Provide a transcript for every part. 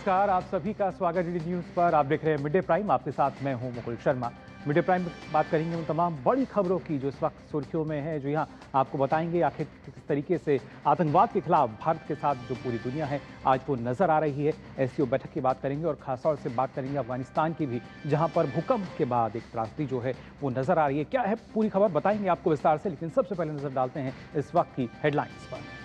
नमस्कार, आप सभी का स्वागत है डीडी न्यूज पर। आप देख रहे हैं मिड डे प्राइम, आपके साथ मैं हूं Mukul Sharma. Mid day prime में बात करेंगे उन तमाम बड़ी खबरों की जो इस वक्त सुर्खियों में है, जो यहाँ आपको बताएंगे आखिर किस तरीके से आतंकवाद के खिलाफ भारत के साथ जो पूरी दुनिया है आज वो नजर आ रही है। एससीओ बैठक की बात करेंगे और खासतौर से बात करेंगे अफगानिस्तान की भी, जहां पर भूकंप के बाद एक त्रासदी जो है वो नजर आ रही है। क्या है पूरी खबर बताएंगे आपको विस्तार से, लेकिन सबसे पहले नजर डालते हैं इस वक्त की हेडलाइंस पर।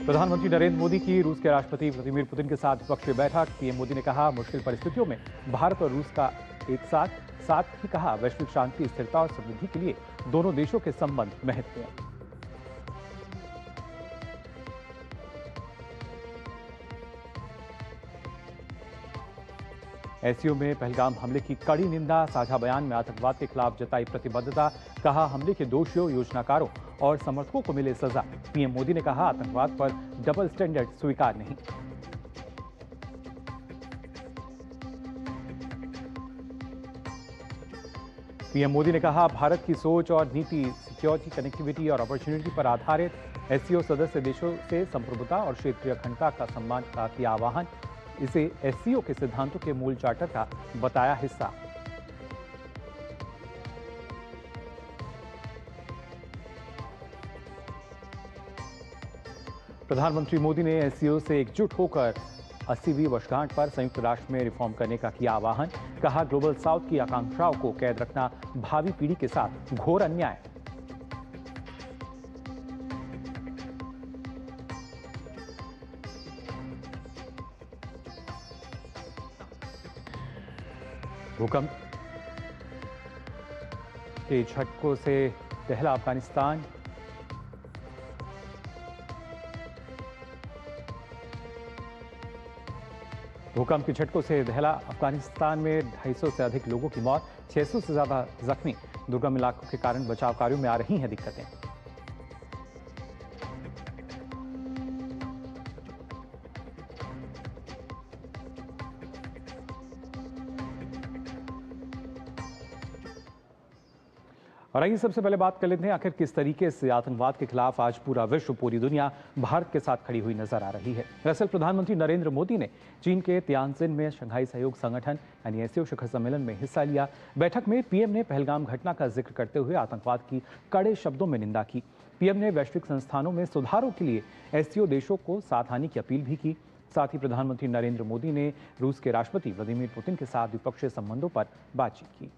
प्रधानमंत्री नरेंद्र मोदी की रूस के राष्ट्रपति व्लादिमीर पुतिन के साथ द्विपक्षीय बैठक। पीएम मोदी ने कहा मुश्किल परिस्थितियों में भारत और रूस का एक साथ ही कहा वैश्विक शांति, स्थिरता और समृद्धि के लिए दोनों देशों के संबंध महत्वपूर्ण। एससीओ में पहलगाम हमले की कड़ी निंदा। साझा बयान में आतंकवाद के खिलाफ जताई प्रतिबद्धता। कहा हमले के दोषियों, योजनाकारों और समर्थकों को मिले सजा। पीएम मोदी ने कहा आतंकवाद पर डबल स्टैंडर्ड स्वीकार नहीं। पीएम मोदी ने कहा भारत की सोच और नीति सिक्योरिटी, कनेक्टिविटी और अपॉर्चुनिटी पर आधारित। एससीओ सदस्य देशों से संप्रभुता और क्षेत्रीय अखंडता का सम्मान का किया आह्वान। इसे एससीओ के सिद्धांतों के मूल चार्टर का बताया हिस्सा। प्रधानमंत्री मोदी ने एससीओ से एकजुट होकर 80वीं वर्षगांठ पर संयुक्त राष्ट्र में रिफॉर्म करने का किया आह्वान। कहा ग्लोबल साउथ की आकांक्षाओं को कैद रखना भावी पीढ़ी के साथ घोर अन्याय। भूकंप के झटकों से दहला अफगानिस्तान। भूकंप के झटकों से दहला अफगानिस्तान में 250 से अधिक लोगों की मौत, 600 से ज्यादा जख्मी। दुर्गम इलाकों के कारण बचाव कार्यों में आ रही हैं दिक्कतें। और आइए सबसे पहले बात कर लेते हैं आखिर किस तरीके से आतंकवाद के खिलाफ आज पूरा विश्व, पूरी दुनिया भारत के साथ खड़ी हुई नजर आ रही है। दरअसल प्रधानमंत्री नरेंद्र मोदी ने चीन के तियानजिन में शंघाई सहयोग संगठन यानी एससीओ शिखर सम्मेलन में हिस्सा लिया। बैठक में पीएम ने पहलगाम घटना का जिक्र करते हुए आतंकवाद की कड़े शब्दों में निंदा की। पीएम ने वैश्विक संस्थानों में सुधारों के लिए एससीओ देशों को साथ आने की अपील भी की। साथ ही प्रधानमंत्री नरेंद्र मोदी ने रूस के राष्ट्रपति व्लादिमीर पुतिन के साथ द्विपक्षीय संबंधों पर बातचीत की।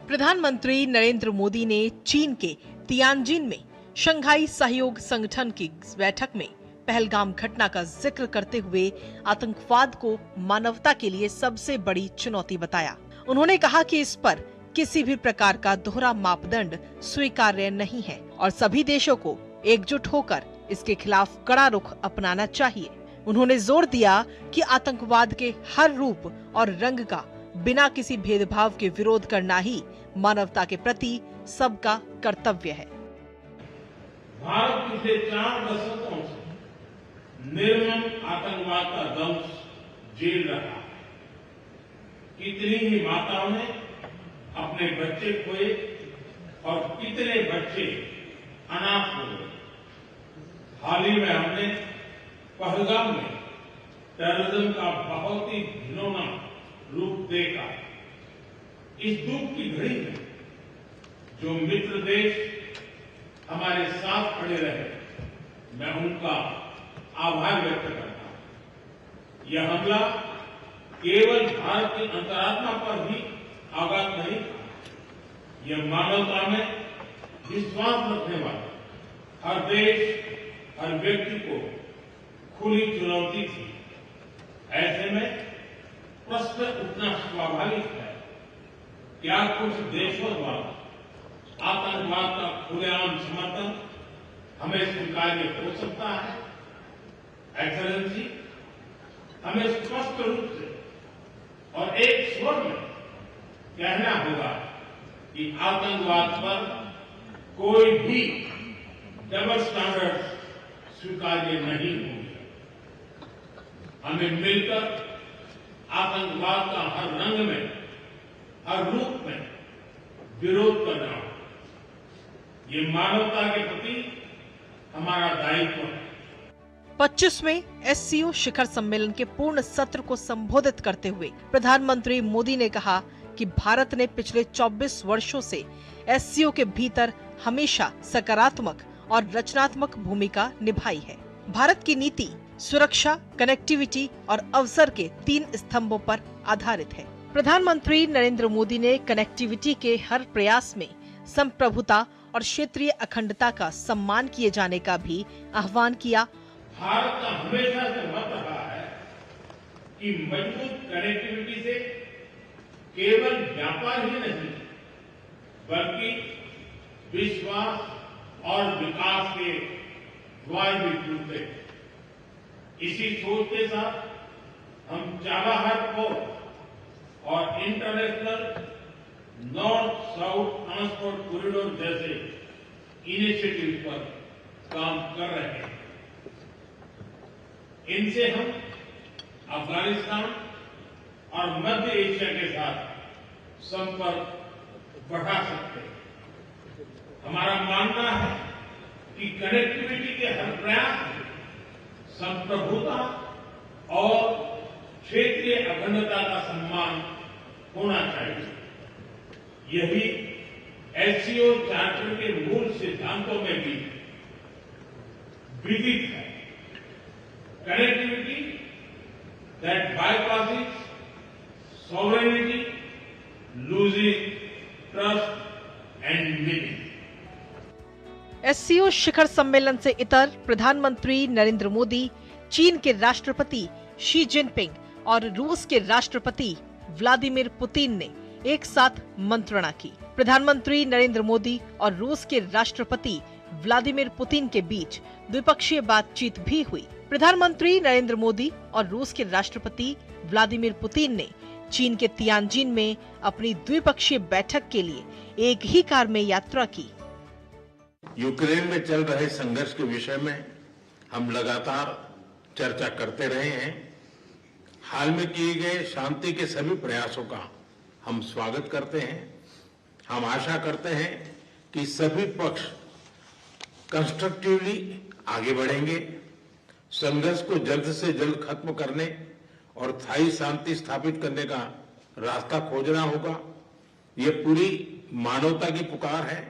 प्रधानमंत्री नरेंद्र मोदी ने चीन के तियानजिन में शंघाई सहयोग संगठन की बैठक में पहलगाम घटना का जिक्र करते हुए आतंकवाद को मानवता के लिए सबसे बड़ी चुनौती बताया। उन्होंने कहा कि इस पर किसी भी प्रकार का दोहरा मापदंड स्वीकार्य नहीं है और सभी देशों को एकजुट होकर इसके खिलाफ कड़ा रुख अपनाना चाहिए। उन्होंने जोर दिया कि आतंकवाद के हर रूप और रंग का बिना किसी भेदभाव के विरोध करना ही मानवता के प्रति सबका कर्तव्य है। भारत पिछले 4 दशकों से निर्मम आतंकवाद का दंश झेल रहा है। कितनी ही माताओं ने अपने बच्चे खोए और कितने बच्चे अनाथ हो गए। हाल ही में हमने पहलगाम में टेररिज्म का बहुत ही घिनौना रूप देखा। इस दुख की घड़ी में जो मित्र देश हमारे साथ खड़े रहे, मैं उनका आभार व्यक्त करता हूं। यह हमला केवल भारत की अंतरात्मा पर ही आघात नहीं था, यह मानवता में विश्वास रखने वाले हर देश, हर व्यक्ति को खुली चुनौती थी। ऐसे में प्रश्न उठना स्वाभाविक है, क्या कुछ देशों द्वारा आतंकवाद का खुलेआम समर्थन हमें स्वीकार्य हो सकता है? एक्सेलेंसी, हमें स्पष्ट रूप से और एक स्वर में कहना होगा कि आतंकवाद पर कोई भी डबल स्टैंडर्ड स्वीकार्य नहीं होंगे। हमें मिलकर आतंकवाद का हर रंग में, हर रूप में विरोध करना। ये मानवता के प्रति हमारा दायित्व है। 25वें एससीओ शिखर सम्मेलन के पूर्ण सत्र को संबोधित करते हुए प्रधानमंत्री मोदी ने कहा कि भारत ने पिछले 24 वर्षों से एससीओ के भीतर हमेशा सकारात्मक और रचनात्मक भूमिका निभाई है। भारत की नीति सुरक्षा, कनेक्टिविटी और अवसर के 3 स्तंभों पर आधारित है। प्रधानमंत्री नरेंद्र मोदी ने कनेक्टिविटी के हर प्रयास में संप्रभुता और क्षेत्रीय अखंडता का सम्मान किए जाने का भी आह्वान किया। भारत का हमेशा से मत रहा है कि मजबूत कनेक्टिविटी से केवल व्यापार ही नहीं बल्कि विश्वास और विकास के द्वार भी खुलते हैं। इसी सोच के साथ हम चाबहार पोर्ट और international north south transport corridor जैसे इनिशिएटिव पर काम कर रहे हैं। इनसे हम अफगानिस्तान और मध्य एशिया के साथ संपर्क बढ़ा सकते हैं। हमारा मानना है कि कनेक्टिविटी के हर प्रयास में संप्रभुता और क्षेत्रीय अखंडता का सम्मान होना चाहिए। यही एससीओ चार्टर के मूल सिद्धांतों में भी विदित है। Connectivity that bypasses sovereignty, losing trust and meaning. SCO शिखर सम्मेलन से इतर प्रधानमंत्री नरेंद्र मोदी, चीन के राष्ट्रपति शी जिनपिंग और रूस के राष्ट्रपति व्लादिमीर पुतिन ने एक साथ मंत्रणा की। प्रधानमंत्री नरेंद्र मोदी और रूस के राष्ट्रपति व्लादिमीर पुतिन के बीच द्विपक्षीय बातचीत भी हुई। प्रधानमंत्री नरेंद्र मोदी और रूस के राष्ट्रपति व्लादिमीर पुतिन ने चीन के तियानजिन में अपनी द्विपक्षीय बैठक के लिए एक ही कार में यात्रा की। यूक्रेन में चल रहे संघर्ष के विषय में हम लगातार चर्चा करते रहे हैं। हाल में किए गए शांति के सभी प्रयासों का हम स्वागत करते हैं। हम आशा करते हैं कि सभी पक्ष कंस्ट्रक्टिवली आगे बढ़ेंगे, संघर्ष को जल्द से जल्द खत्म करने और स्थायी शांति स्थापित करने का रास्ता खोजना होगा। ये पूरी मानवता की पुकार है।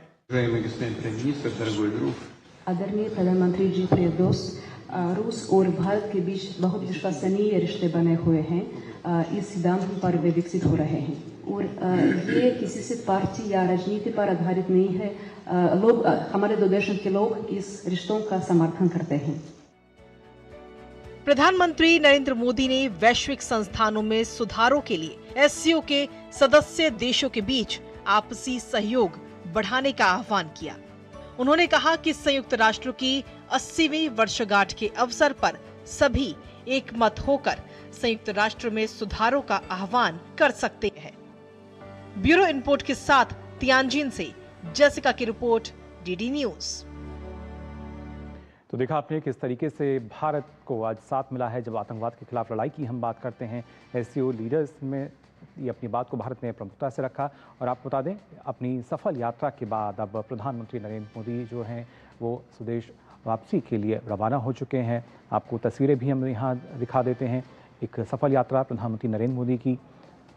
आदरणीय प्रधानमंत्री जी, प्रिय दोस्त, रूस और भारत के बीच बहुत विश्वसनीय रिश्ते बने हुए हैं। इस सिद्धांत पर वे विकसित हो रहे हैं और ये किसी से पार्टी या राजनीति पर आधारित नहीं है। लोग, हमारे दो देशों के लोग इस रिश्तों का समर्थन करते हैं। प्रधानमंत्री नरेंद्र मोदी ने वैश्विक संस्थानों में सुधारों के लिए एससीओ के सदस्य देशों के बीच आपसी सहयोग बढ़ाने का आह्वान किया। उन्होंने कहा कि संयुक्त राष्ट्र की 80वीं वर्षगांठ के अवसर पर सभी एक मत होकर संयुक्त राष्ट्र में सुधारों का आह्वान कर सकते हैं। ब्यूरो इनपुट के साथ तियानजिन से जेसिका की रिपोर्ट, डीडी न्यूज। तो देखा आपने किस तरीके से भारत को आज साथ मिला है जब आतंकवाद के खिलाफ लड़ाई की हम बात करते हैं। एससीओ लीडर्स में ये अपनी बात को भारत ने प्रमुखता से रखा। और आप बता दें, अपनी सफल यात्रा के बाद अब प्रधानमंत्री नरेंद्र मोदी जो हैं वो स्वदेश वापसी के लिए रवाना हो चुके हैं। आपको तस्वीरें भी हम यहाँ दिखा देते हैं। एक सफल यात्रा प्रधानमंत्री नरेंद्र मोदी की,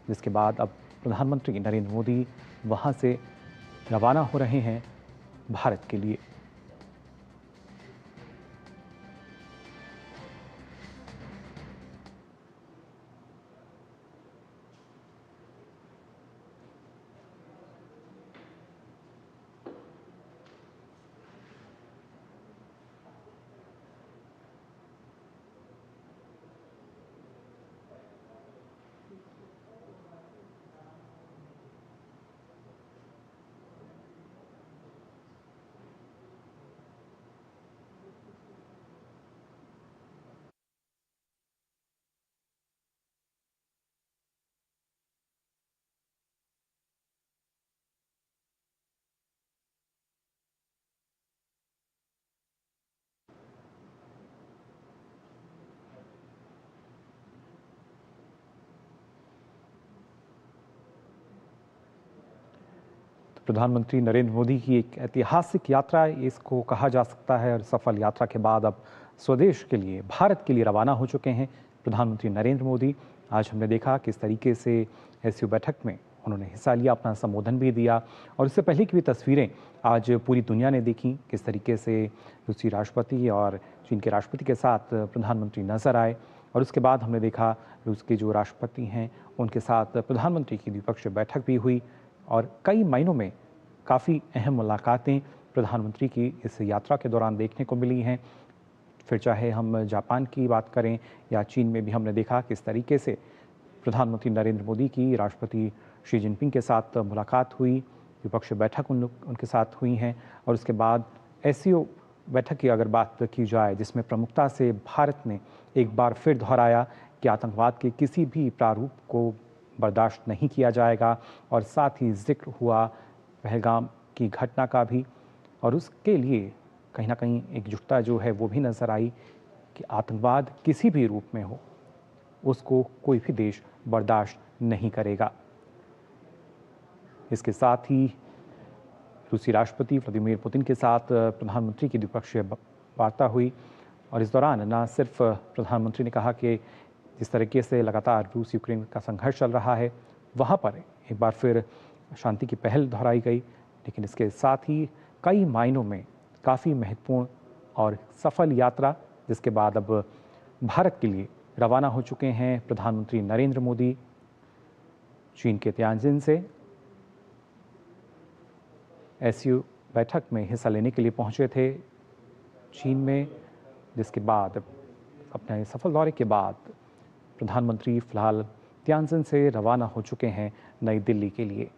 जिसके बाद अब प्रधानमंत्री नरेंद्र मोदी वहाँ से रवाना हो रहे हैं भारत के लिए। प्रधानमंत्री नरेंद्र मोदी की एक ऐतिहासिक यात्रा इसको कहा जा सकता है और सफल यात्रा के बाद अब स्वदेश के लिए, भारत के लिए रवाना हो चुके हैं प्रधानमंत्री नरेंद्र मोदी। आज हमने देखा किस तरीके से एससीओ बैठक में उन्होंने हिस्सा लिया, अपना संबोधन भी दिया और इससे पहले की भी तस्वीरें आज पूरी दुनिया ने देखी, किस तरीके से रूसी राष्ट्रपति और चीन के राष्ट्रपति के साथ प्रधानमंत्री नजर आए। और उसके बाद हमने देखा रूस के जो राष्ट्रपति हैं उनके साथ प्रधानमंत्री की द्विपक्षीय बैठक भी हुई और कई मायनों में काफ़ी अहम मुलाकातें प्रधानमंत्री की इस यात्रा के दौरान देखने को मिली हैं। फिर चाहे हम जापान की बात करें या चीन में भी हमने देखा किस तरीके से प्रधानमंत्री नरेंद्र मोदी की राष्ट्रपति शी जिनपिंग के साथ मुलाकात हुई, द्विपक्षीय बैठक उनके साथ हुई हैं। और उसके बाद एससीओ बैठक की अगर बात की जाए जिसमें प्रमुखता से भारत ने एक बार फिर दोहराया कि आतंकवाद के किसी भी प्रारूप को बर्दाश्त नहीं किया जाएगा और साथ ही जिक्र हुआ पहलगाम की घटना का भी और उसके लिए कहीं ना कहीं एकजुटता जो है वो भी नज़र आई कि आतंकवाद किसी भी रूप में हो उसको कोई भी देश बर्दाश्त नहीं करेगा। इसके साथ ही रूसी राष्ट्रपति व्लादिमीर पुतिन के साथ प्रधानमंत्री की द्विपक्षीय वार्ता हुई और इस दौरान न सिर्फ प्रधानमंत्री ने कहा कि जिस तरीके से लगातार रूस यूक्रेन का संघर्ष चल रहा है वहाँ पर एक बार फिर शांति की पहल दोहराई गई, लेकिन इसके साथ ही कई मायनों में काफ़ी महत्वपूर्ण और सफल यात्रा जिसके बाद अब भारत के लिए रवाना हो चुके हैं प्रधानमंत्री नरेंद्र मोदी। चीन के तियानजिन से एससीओ बैठक में हिस्सा लेने के लिए पहुंचे थे चीन में, जिसके बाद अपने सफल दौरे के बाद प्रधानमंत्री फिलहाल तियानजिन से रवाना हो चुके हैं नई दिल्ली के लिए।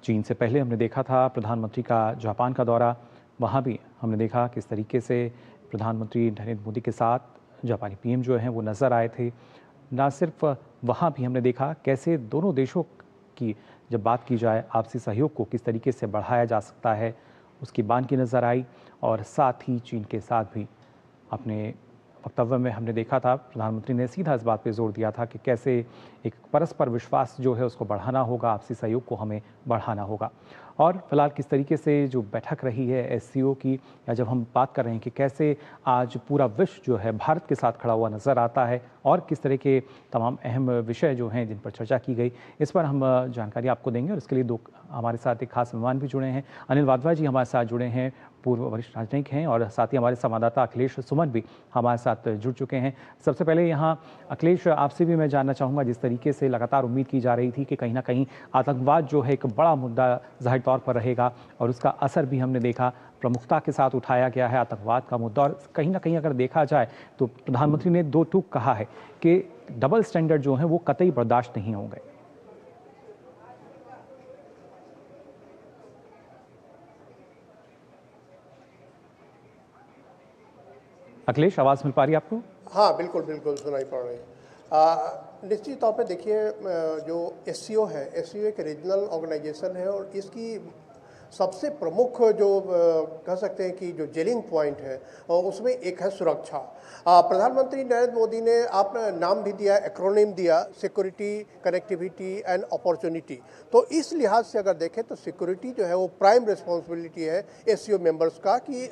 चीन से पहले हमने देखा था प्रधानमंत्री का जापान का दौरा, वहाँ भी हमने देखा किस तरीके से प्रधानमंत्री नरेंद्र मोदी के साथ जापानी पीएम जो हैं वो नज़र आए थे। ना सिर्फ वहाँ भी हमने देखा कैसे दोनों देशों की जब बात की जाए आपसी सहयोग को किस तरीके से बढ़ाया जा सकता है उसकी बानगी नज़र आई और साथ ही चीन के साथ भी अपने वक्तव्य में हमने देखा था प्रधानमंत्री ने सीधा इस बात पे जोर दिया था कि कैसे एक परस्पर विश्वास जो है उसको बढ़ाना होगा, आपसी सहयोग को हमें बढ़ाना होगा। और फिलहाल किस तरीके से जो बैठक रही है एससीओ की, या जब हम बात कर रहे हैं कि कैसे आज पूरा विश्व जो है भारत के साथ खड़ा हुआ नज़र आता है और किस तरह के तमाम अहम विषय जो हैं जिन पर चर्चा की गई, इस पर हम जानकारी आपको देंगे। और इसके लिए हमारे साथ एक खास मेहमान भी जुड़े हैं। अनिल वाधवा जी हमारे साथ जुड़े हैं, पूर्व वरिष्ठ राजनयिक हैं और साथ ही हमारे संवाददाता अखिलेश सुमन भी हमारे साथ जुड़ चुके हैं। सबसे पहले यहाँ अखिलेश, आपसे भी मैं जानना चाहूँगा, जिस तरीके से लगातार उम्मीद की जा रही थी कि कहीं ना कहीं आतंकवाद जो है एक बड़ा मुद्दा जाहिर तौर पर रहेगा और उसका असर भी हमने देखा, प्रमुखता के साथ उठाया गया है आतंकवाद का मुद्दा। और कहीं ना कहीं अगर देखा जाए तो प्रधानमंत्री ने दो टूक कहा है कि डबल स्टैंडर्ड जो है वो कतई बर्दाश्त नहीं होंगे। अखिलेश, आवाज मिल पा रही है आपको? हाँ, बिल्कुल बिल्कुल सुनाई पड़ रही है। निश्चित तौर पे देखिए, जो एससीओ है, एससीओ एक रीजनल ऑर्गेनाइजेशन है और इसकी सबसे प्रमुख जो कह सकते हैं कि जो जेलिंग पॉइंट है उसमें एक है सुरक्षा। प्रधानमंत्री नरेंद्र मोदी ने आपने नाम भी दिया, एक्रोनिम दिया, सिक्योरिटी, कनेक्टिविटी एंड अपॉर्चुनिटी। तो इस लिहाज से अगर देखें तो सिक्योरिटी जो है वो प्राइम रिस्पॉन्सिबिलिटी है एससीओ मेंबर्स का कि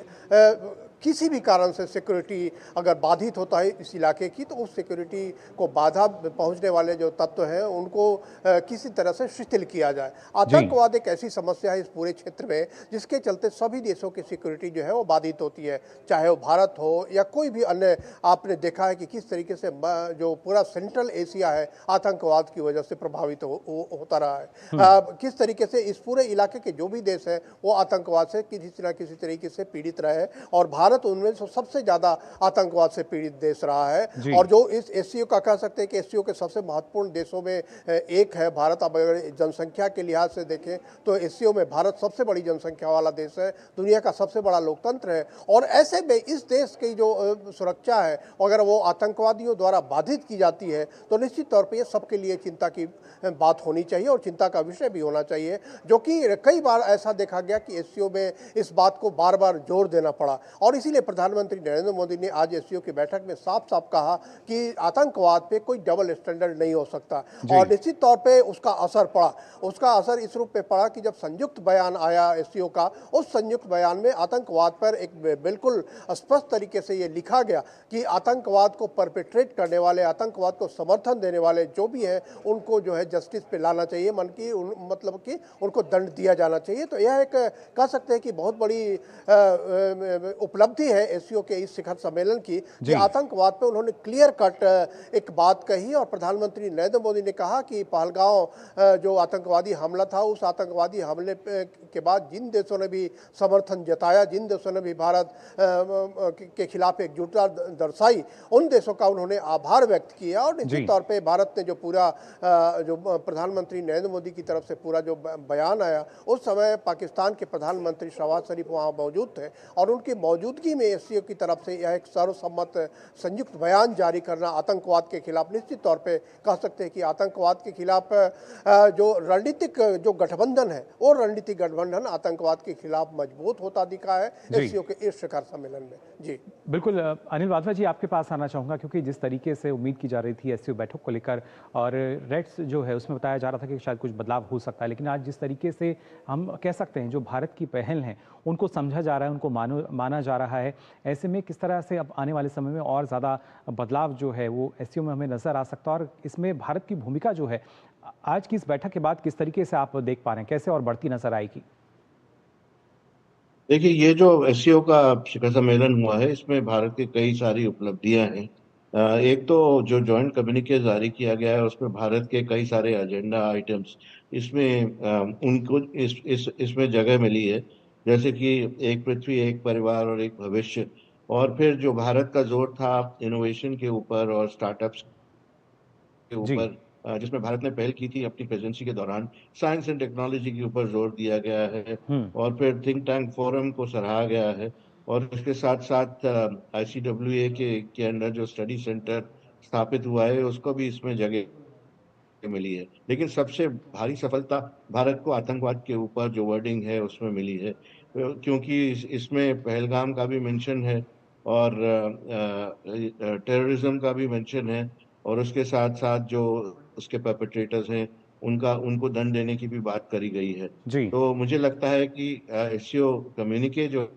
किसी भी कारण से सिक्योरिटी अगर बाधित होता है इस इलाके की तो उस सिक्योरिटी को बाधा पहुंचने वाले जो तत्व हैं उनको किसी तरह से शिथिल किया जाए। आतंकवाद एक ऐसी समस्या है इस पूरे क्षेत्र में जिसके चलते सभी देशों की सिक्योरिटी जो है वो बाधित होती है, चाहे वो भारत हो या कोई भी अन्य। आपने देखा है कि किस तरीके से जो पूरा सेंट्रल एशिया है आतंकवाद की वजह से प्रभावित होता रहा है। किस तरीके से इस पूरे इलाके के जो भी देश हैं वो आतंकवाद से किसी न किसी तरीके से पीड़ित रहे और भारत उनमें सबसे ज्यादा आतंकवाद से पीड़ित देश रहा है। और जो इस एससीओ का कह सकते हैं कि एससीओ के सबसे महत्वपूर्ण देशों में एक है भारत। अब अगर जनसंख्या के लिहाज से देखें तो एससीओ में भारत सबसे बड़ी जनसंख्या वाला देश है, दुनिया का सबसे बड़ा लोकतंत्र है। और ऐसे में इस देश की जो सुरक्षा है अगर वो आतंकवादियों द्वारा बाधित की जाती है तो निश्चित तौर पर यह सबके लिए चिंता की बात होनी चाहिए और चिंता का विषय भी होना चाहिए, जो कि कई बार ऐसा देखा गया कि एससीओ में इस बात को बार बार जोर देना पड़ा। और इसीलिए प्रधानमंत्री नरेंद्र मोदी ने आज एससीओ की बैठक में साफ साफ कहा कि आतंकवाद पे कोई डबल स्टैंडर्ड नहीं हो सकता। और निश्चित तौर पे उसका असर पड़ा, उसका असर इस रूप में पड़ा कि जब संयुक्त बयान आया एससीओ का, उस संयुक्त बयान में आतंकवाद पर एक बिल्कुल स्पष्ट तरीके से ये लिखा गया कि आतंकवाद को परपेट्रेट करने वाले, आतंकवाद को समर्थन देने वाले जो भी हैं उनको जो है जस्टिस पे लाना चाहिए, मतलब कि उनको दंड दिया जाना चाहिए। तो यह एक कह सकते हैं कि बहुत बड़ी उपलब्धि है एससीओ के इस शिखर सम्मेलन की कि आतंकवाद पे उन्होंने क्लियर कट एक बात कही। और प्रधानमंत्री नरेंद्र मोदी ने कहा कि पहलगांव जो आतंकवादी हमला था, उस आतंकवादी हमले के बाद जिन देशों ने भी समर्थन जताया, जिन देशों ने भी भारत के खिलाफ एकजुटता दर्शाई, उन देशों का उन्होंने आभार व्यक्त किया। और निश्चित तौर पे भारत ने जो पूरा जो प्रधानमंत्री नरेंद्र मोदी की तरफ से पूरा जो बयान आया, उस समय पाकिस्तान के प्रधानमंत्री शहबाज शरीफ वहाँ मौजूद थे और उनकी मौजूदगी में एससीओ की तरफ से यह एक सर्वसम्मत संयुक्त बयान जारी करना आतंकवाद के खिलाफ, निश्चित तौर पे कह सकते हैं कि आतंकवाद के खिलाफ जो रणनीतिक जो गठबंधन है, वो रणनीतिक गठबंधन आतंकवाद के खिलाफ मजबूत होता दिखा है एससीओ के इस शिखर सम्मेलन में। जी बिल्कुल अनिल वाधवा जी, आपके पास आना चाहूँगा क्योंकि जिस तरीके से उम्मीद की जा रही थी एससीओ बैठक को लेकर और रेट्स जो है उसमें बताया जा रहा था कि शायद कुछ बदलाव हो सकता है, लेकिन आज जिस तरीके से हम कह सकते हैं जो भारत की पहल हैं उनको समझा जा रहा है, उनको माना जा रहा है, ऐसे में किस तरह से अब आने वाले समय में और ज़्यादा बदलाव जो है वो एससीओ में हमें नज़र आ सकता है और इसमें भारत की भूमिका जो है आज की इस बैठक के बाद किस तरीके से आप देख पा रहे हैं, कैसे और बढ़ती नजर आएगी? देखिए, ये जो एससीओ का शिखर सम्मेलन हुआ है, इसमें भारत की कई सारी उपलब्धियां हैं। एक तो जो जॉइंट कम्युनिके जारी किया गया है, उसमें भारत के कई सारे एजेंडा आइटम्स इसमें उनको इसमें जगह मिली है, जैसे कि एक पृथ्वी, एक परिवार और एक भविष्य। और फिर जो भारत का जोर था इनोवेशन के ऊपर और स्टार्टअप्स के ऊपर, जिसमें भारत ने पहल की थी अपनी प्रेसिडेंसी के दौरान, साइंस एंड टेक्नोलॉजी के ऊपर जोर दिया गया है। और फिर थिंक टैंक फोरम को सराहा गया है और इसके साथ साथ आईसीडब्ल्यूए के अंडर जो स्टडी सेंटर स्थापित हुआ है उसको भी इसमें जगह मिली है। लेकिन सबसे भारी सफलता भारत को आतंकवाद के ऊपर जो वर्डिंग है उसमें मिली है, क्योंकि इसमें पहलगाम का भी मेंशन है और टेररिज्म का भी मेंशन है और उसके साथ साथ जो उसके परपेट्रेटर्स हैं उनको दंड देने की भी बात करी गई है। तो मुझे लगता है कि एससीओ कम्युनिके जो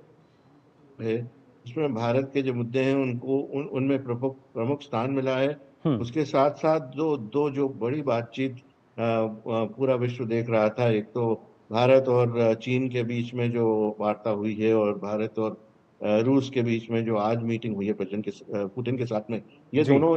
है उसमें भारत के जो मुद्दे हैं उनको उनमें प्रमुख स्थान मिला है। उसके साथ साथ जो बड़ी बातचीत पूरा विश्व देख रहा था, एक तो भारत और चीन के बीच में जो वार्ता हुई है और भारत और रूस के बीच में जो आज मीटिंग हुई है प्रेसिडेंट पुतिन के साथ में, ये दोनों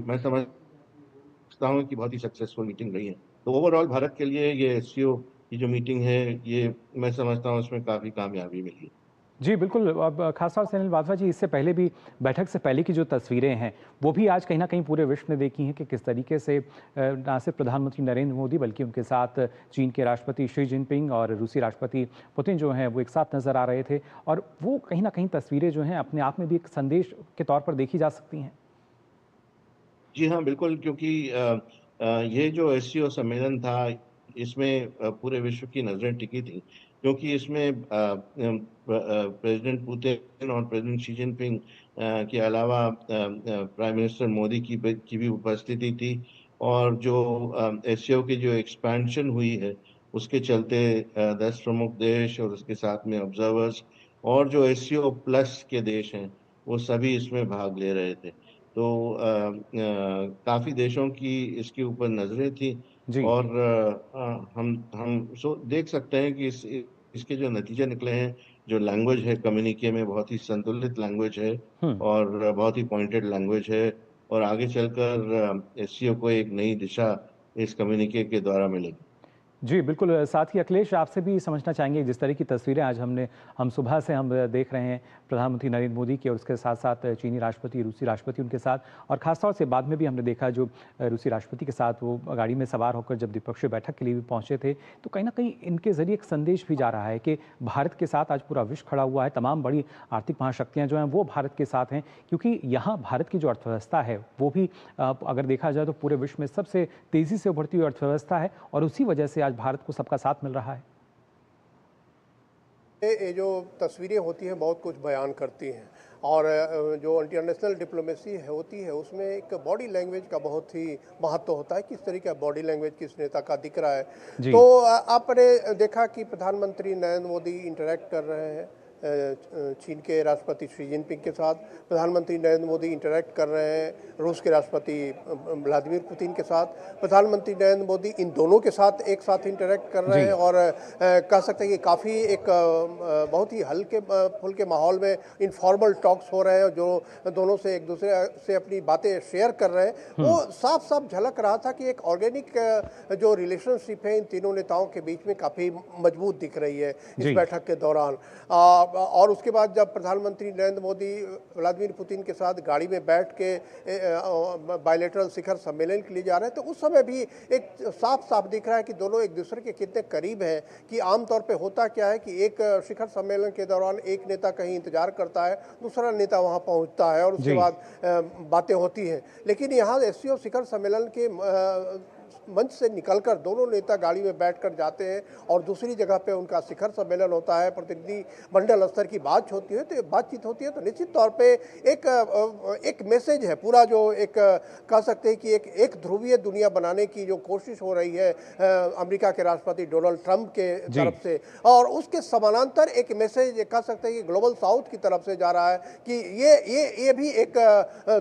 मैं समझता हूँ कि बहुत ही सक्सेसफुल मीटिंग रही है। तो ओवरऑल भारत के लिए ये एससीओ की जो मीटिंग है, ये मैं समझता हूँ उसमें काफ़ी कामयाबी मिली है। जी बिल्कुल। अब खासतौर से अनिल वाधवा जी, इससे पहले भी बैठक से पहले की जो तस्वीरें हैं वो भी आज कहीं ना कहीं पूरे विश्व ने देखी हैं कि किस तरीके से न सिर्फ प्रधानमंत्री नरेंद्र मोदी बल्कि उनके साथ चीन के राष्ट्रपति शी जिनपिंग और रूसी राष्ट्रपति पुतिन जो हैं वो एक साथ नज़र आ रहे थे और वो कहीं ना कहीं तस्वीरें जो हैं अपने आप में भी एक संदेश के तौर पर देखी जा सकती हैं। जी हाँ, बिल्कुल, क्योंकि ये जो एससीओ सम्मेलन था इसमें पूरे विश्व की नज़रें टिकी थी, क्योंकि इसमें प्रेसिडेंट पुतिन और प्रेसिडेंट शी जिनपिंग के अलावा प्राइम मिनिस्टर मोदी की भी उपस्थिति थी। और जो एससीओ की जो एक्सपेंशन हुई है उसके चलते 10 प्रमुख देश और उसके साथ में ऑब्जर्वर्स और जो एससीओ प्लस के देश हैं वो सभी इसमें भाग ले रहे थे। तो काफ़ी देशों की इसके ऊपर नज़रें थी और हम देख सकते हैं कि इसके जो नतीजे निकले हैं, जो लैंग्वेज है कम्युनिके में बहुत ही संतुलित लैंग्वेज है और बहुत ही पॉइंटेड लैंग्वेज है और आगे चलकर एससीओ को एक नई दिशा इस कम्युनिके के द्वारा मिलेगी। जी बिल्कुल। साथ ही अखिलेश, आपसे भी समझना चाहेंगे जिस तरह की तस्वीरें आज हम सुबह से हम देख रहे हैं प्रधानमंत्री नरेंद्र मोदी की और उसके साथ साथ चीनी राष्ट्रपति, रूसी राष्ट्रपति उनके साथ, और खासतौर से बाद में भी हमने देखा जो रूसी राष्ट्रपति के साथ वो गाड़ी में सवार होकर जब द्विपक्षीय बैठक के लिए भी पहुंचे थे, तो कहीं ना कहीं इनके जरिए एक संदेश भी जा रहा है कि भारत के साथ आज पूरा विश्व खड़ा हुआ है, तमाम बड़ी आर्थिक महाशक्तियाँ जो हैं वो भारत के साथ हैं, क्योंकि यहाँ भारत की जो अर्थव्यवस्था है वो भी अगर देखा जाए तो पूरे विश्व में सबसे तेज़ी से उभरती हुई अर्थव्यवस्था है और उसी वजह से आज भारत को सबका साथ मिल रहा है। ये जो तस्वीरें होती हैं बहुत कुछ बयान करती हैं और जो इंटरनेशनल डिप्लोमेसी होती है उसमें एक बॉडी लैंग्वेज का बहुत ही महत्व होता है। किस तरीके का बॉडी लैंग्वेज किस नेता का दिख रहा है। तो आपने देखा कि प्रधानमंत्री नरेंद्र मोदी इंटरेक्ट कर रहे हैं चीन के राष्ट्रपति शी जिनपिंग के साथ, प्रधानमंत्री नरेंद्र मोदी इंटरेक्ट कर रहे हैं रूस के राष्ट्रपति व्लादिमीर पुतिन के साथ, प्रधानमंत्री नरेंद्र मोदी इन दोनों के साथ एक साथ इंटरेक्ट कर रहे हैं और कह सकते हैं कि काफ़ी एक बहुत ही हल्के फुल्के माहौल में इनफॉर्मल टॉक्स हो रहे हैं जो दोनों से एक दूसरे से अपनी बातें शेयर कर रहे हैं। वो साफ साफ झलक रहा था कि एक ऑर्गेनिक जो रिलेशनशिप है इन तीनों नेताओं के बीच में काफ़ी मजबूत दिख रही है इस बैठक के दौरान। और उसके बाद जब प्रधानमंत्री नरेंद्र मोदी व्लादिमीर पुतिन के साथ गाड़ी में बैठ के बायलैटरल शिखर सम्मेलन के लिए जा रहे हैं तो उस समय भी एक साफ साफ दिख रहा है कि दोनों एक दूसरे के कितने करीब हैं। कि आमतौर पे होता क्या है कि एक शिखर सम्मेलन के दौरान एक नेता कहीं इंतजार करता है, दूसरा नेता वहां पहुंचता है और उसके बाद बातें होती हैं। लेकिन यहाँ एससीओ शिखर सम्मेलन के मंच से निकलकर दोनों नेता गाड़ी में बैठकर जाते हैं और दूसरी जगह पे उनका शिखर सम्मेलन होता है, प्रतिनिधि मंडल स्तर की बातचीत होती है तो निश्चित तौर पे एक मैसेज है पूरा जो एक कह सकते हैं कि एक ध्रुवीय दुनिया बनाने की जो कोशिश हो रही है अमेरिका के राष्ट्रपति डोनाल्ड ट्रंप के तरफ से, और उसके समानांतर एक मैसेज कह सकते हैं कि ग्लोबल साउथ की तरफ से जा रहा है कि ये भी एक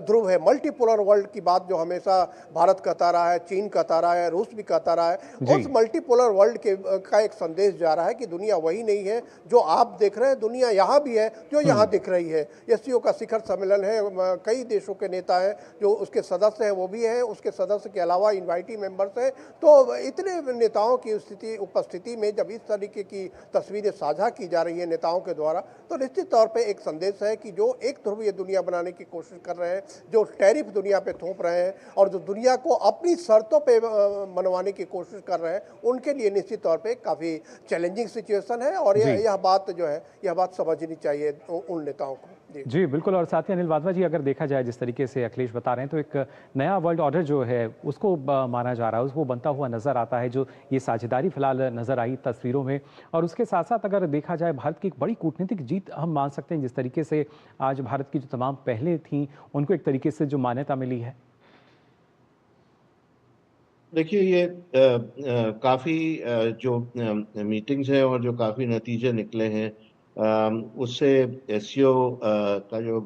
ध्रुव है। मल्टीपोलर वर्ल्ड की बात जो हमेशा भारत कहता रहा है, चीन कहता रहा है, रूस भी कहता रहा है, उस मल्टीपोलर वर्ल्ड का एक संदेश जा रहा है कि दुनिया वही नहीं है जो आप देख रहे हैं, दुनिया यहाँ भी है जो यहाँ दिख रही है। एससीओ का शिखर सम्मेलन है, कई देशों के नेता हैं जो उसके सदस्य हैं वो भी हैं, उसके सदस्य के अलावा इन्वाइटी मेंबर्स हैं। तो इतने नेताओं की उपस्थिति में जब इस तरीके की तस्वीरें साझा की जा रही है नेताओं के द्वारा तो निश्चित तौर पर एक संदेश है कि जो एक ध्रुवीय दुनिया बनाने की कोशिश कर रहे हैं, जो टैरिफ दुनिया पे थोप रहे हैं और जो दुनिया को अपनी शर्तों पे मनवाने की कोशिश कर रहे हैं, उनके लिए निश्चित तौर पे काफ़ी चैलेंजिंग सिचुएशन है और यह बात जो है यह बात समझनी चाहिए उन नेताओं को। जी बिल्कुल। और साथ ही अनिल वाधवा जी, अगर देखा जाए जिस तरीके से अखिलेश बता रहे हैं तो एक नया वर्ल्ड ऑर्डर जो है उसको माना जा रहा है, उसको बनता हुआ नजर आता है, जो ये साझेदारी फिलहाल नजर आई तस्वीरों में। और उसके साथ साथ अगर देखा जाए भारत की एक बड़ी कूटनीतिक जीत हम मान सकते हैं जिस तरीके से आज भारत की जो तमाम पहलें थी उनको एक तरीके से जो मान्यता मिली है। देखिए ये काफ़ी जो मीटिंग्स हैं और जो काफ़ी नतीजे निकले हैं उससे एससीओ का जो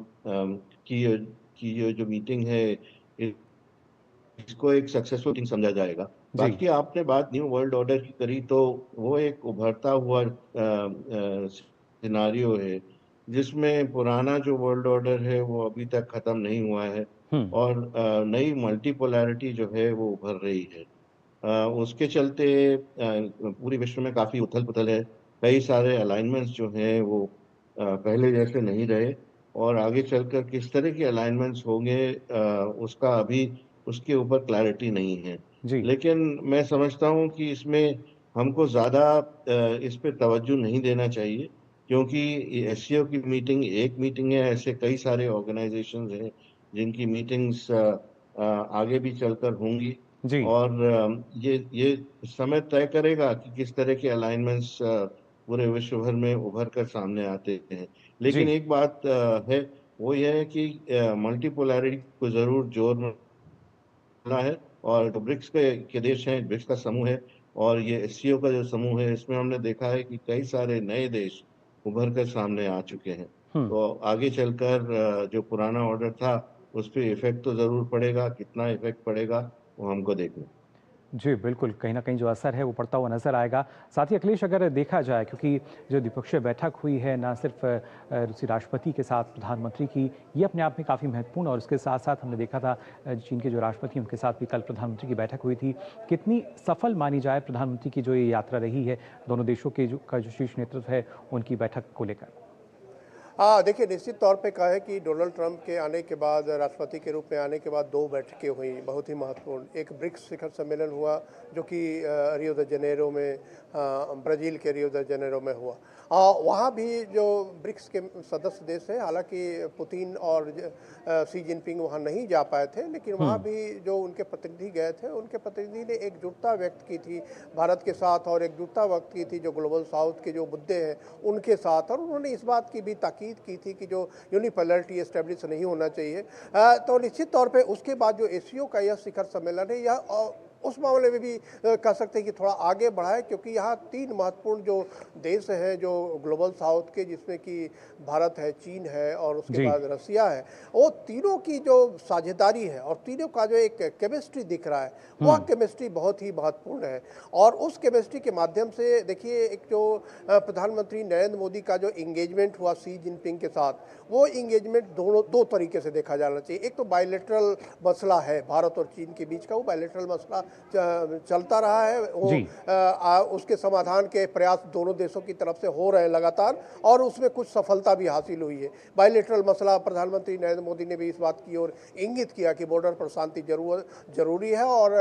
मीटिंग है इसको एक सक्सेसफुल मीटिंग समझा जाएगा। बाकी आपने बात न्यू वर्ल्ड ऑर्डर की करी तो वो एक उभरता हुआ सिनारियो है जिसमें पुराना जो वर्ल्ड ऑर्डर है वो अभी तक ख़त्म नहीं हुआ है और नई मल्टीपोलैरिटी जो है वो उभर रही है। उसके चलते पूरी विश्व में काफ़ी उथल पुथल है, कई सारे अलाइनमेंट्स जो हैं वो पहले जैसे नहीं रहे और आगे चलकर किस तरह के अलाइनमेंट्स होंगे उसका अभी उसके ऊपर क्लैरिटी नहीं है। लेकिन मैं समझता हूँ कि इसमें हमको ज़्यादा इस पे तवज्जो नहीं देना चाहिए क्योंकि एससीओ की मीटिंग एक मीटिंग है, ऐसे कई सारे ऑर्गेनाइजेशंस हैं जिनकी मीटिंग्स आगे भी चलकर होंगी और ये समय तय करेगा कि किस तरह के अलाइनमेंट्स पूरे विश्व भर में उभर कर सामने आते हैं। लेकिन एक बात है वो ये है कि मल्टीपोलैरिटी को जरूर जोर मिला है और जो ब्रिक्स के देश हैं, ब्रिक्स का समूह है और ये एससीओ का जो समूह है इसमें हमने देखा है कि कई सारे नए देश उभर कर सामने आ चुके हैं। तो आगे चलकर जो पुराना ऑर्डर था उस पर इफेक्ट तो जरूर पड़ेगा, कितना इफेक्ट पड़ेगा वो हमको देखना। जी बिल्कुल, कहीं ना कहीं जो असर है वो पड़ता हुआ नजर आएगा। साथ ही अखिलेश अगर देखा जाए क्योंकि जो द्विपक्षीय बैठक हुई है ना सिर्फ रूसी राष्ट्रपति के साथ प्रधानमंत्री की, ये अपने आप में काफ़ी महत्वपूर्ण और उसके साथ साथ हमने देखा था चीन के जो राष्ट्रपति उनके साथ भी कल प्रधानमंत्री की बैठक हुई थी। कितनी सफल मानी जाए प्रधानमंत्री की जो ये यात्रा रही है दोनों देशों के का जो शीर्ष नेतृत्व है उनकी बैठक को लेकर? हाँ, देखिए निश्चित तौर पे कहा है कि डोनाल्ड ट्रंप के आने के बाद, राष्ट्रपति के रूप में आने के बाद 2 बैठकें हुई बहुत ही महत्वपूर्ण। एक ब्रिक्स शिखर सम्मेलन हुआ जो कि रियो द जनेरो में, ब्राज़ील के रियो द जनेरो में हुआ। वहाँ भी जो ब्रिक्स के सदस्य देश हैं, हालांकि पुतिन और शी जिनपिंग वहाँ नहीं जा पाए थे, लेकिन वहाँ भी जो उनके प्रतिनिधि गए थे, उनके प्रतिनिधि ने एकजुटता व्यक्त की थी भारत के साथ, और एकजुटता व्यक्त की थी जो ग्लोबल साउथ के जो मुद्दे हैं उनके साथ, और उन्होंने इस बात की भी ताकीद की थी कि जो यूनिपोलैरिटी एस्टेब्लिश नहीं होना चाहिए। तो निश्चित तौर पे उसके बाद जो एससीओ का यह शिखर सम्मेलन है, यह उस मामले में भी कह सकते हैं कि थोड़ा आगे बढ़ा है, क्योंकि यहाँ 3 महत्वपूर्ण जो देश हैं जो ग्लोबल साउथ के, जिसमें कि भारत है, चीन है और उसके बाद रसिया है, वो तीनों की जो साझेदारी है और तीनों का जो एक केमिस्ट्री दिख रहा है, वह केमिस्ट्री बहुत ही महत्वपूर्ण है। और उस केमिस्ट्री के माध्यम से देखिए, एक जो प्रधानमंत्री नरेंद्र मोदी का जो इंगेजमेंट हुआ शी जिनपिंग के साथ, वो इंगेजमेंट दो तरीके से देखा जाना चाहिए। एक तो बायलैटरल मसला है भारत और चीन के बीच का, वो बायलैटरल मसला चलता रहा है, वो उसके समाधान के प्रयास दोनों देशों की तरफ से हो रहे हैं लगातार, और उसमें कुछ सफलता भी हासिल हुई है। बायलैटरल मसला, प्रधानमंत्री नरेंद्र मोदी ने भी इस बात की ओर इंगित किया कि बॉर्डर पर शांति जरूरी है, और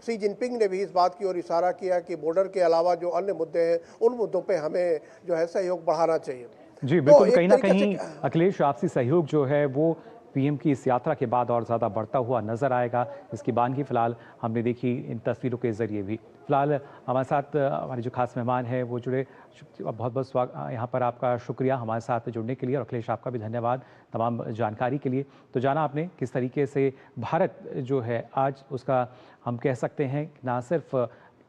शी जिनपिंग ने भी इस बात की ओर इशारा किया कि बॉर्डर के अलावा जो अन्य मुद्दे हैं, उन मुद्दों पर हमें जो है सहयोग बढ़ाना चाहिए। जी बिल्कुल, कहीं ना कहीं अखिलेश, आपसी सहयोग जो है वो पीएम की इस यात्रा के बाद और ज़्यादा बढ़ता हुआ नजर आएगा। इसकी बानगी फिलहाल हमने देखी इन तस्वीरों के जरिए भी। फिलहाल हमारे साथ हमारे जो खास मेहमान हैं वो जुड़े, बहुत बहुत स्वागत यहाँ पर, आपका शुक्रिया हमारे साथ जुड़ने के लिए, और अखिलेश आपका भी धन्यवाद तमाम जानकारी के लिए। तो जाना आपने किस तरीके से भारत जो है आज उसका, हम कह सकते हैं ना सिर्फ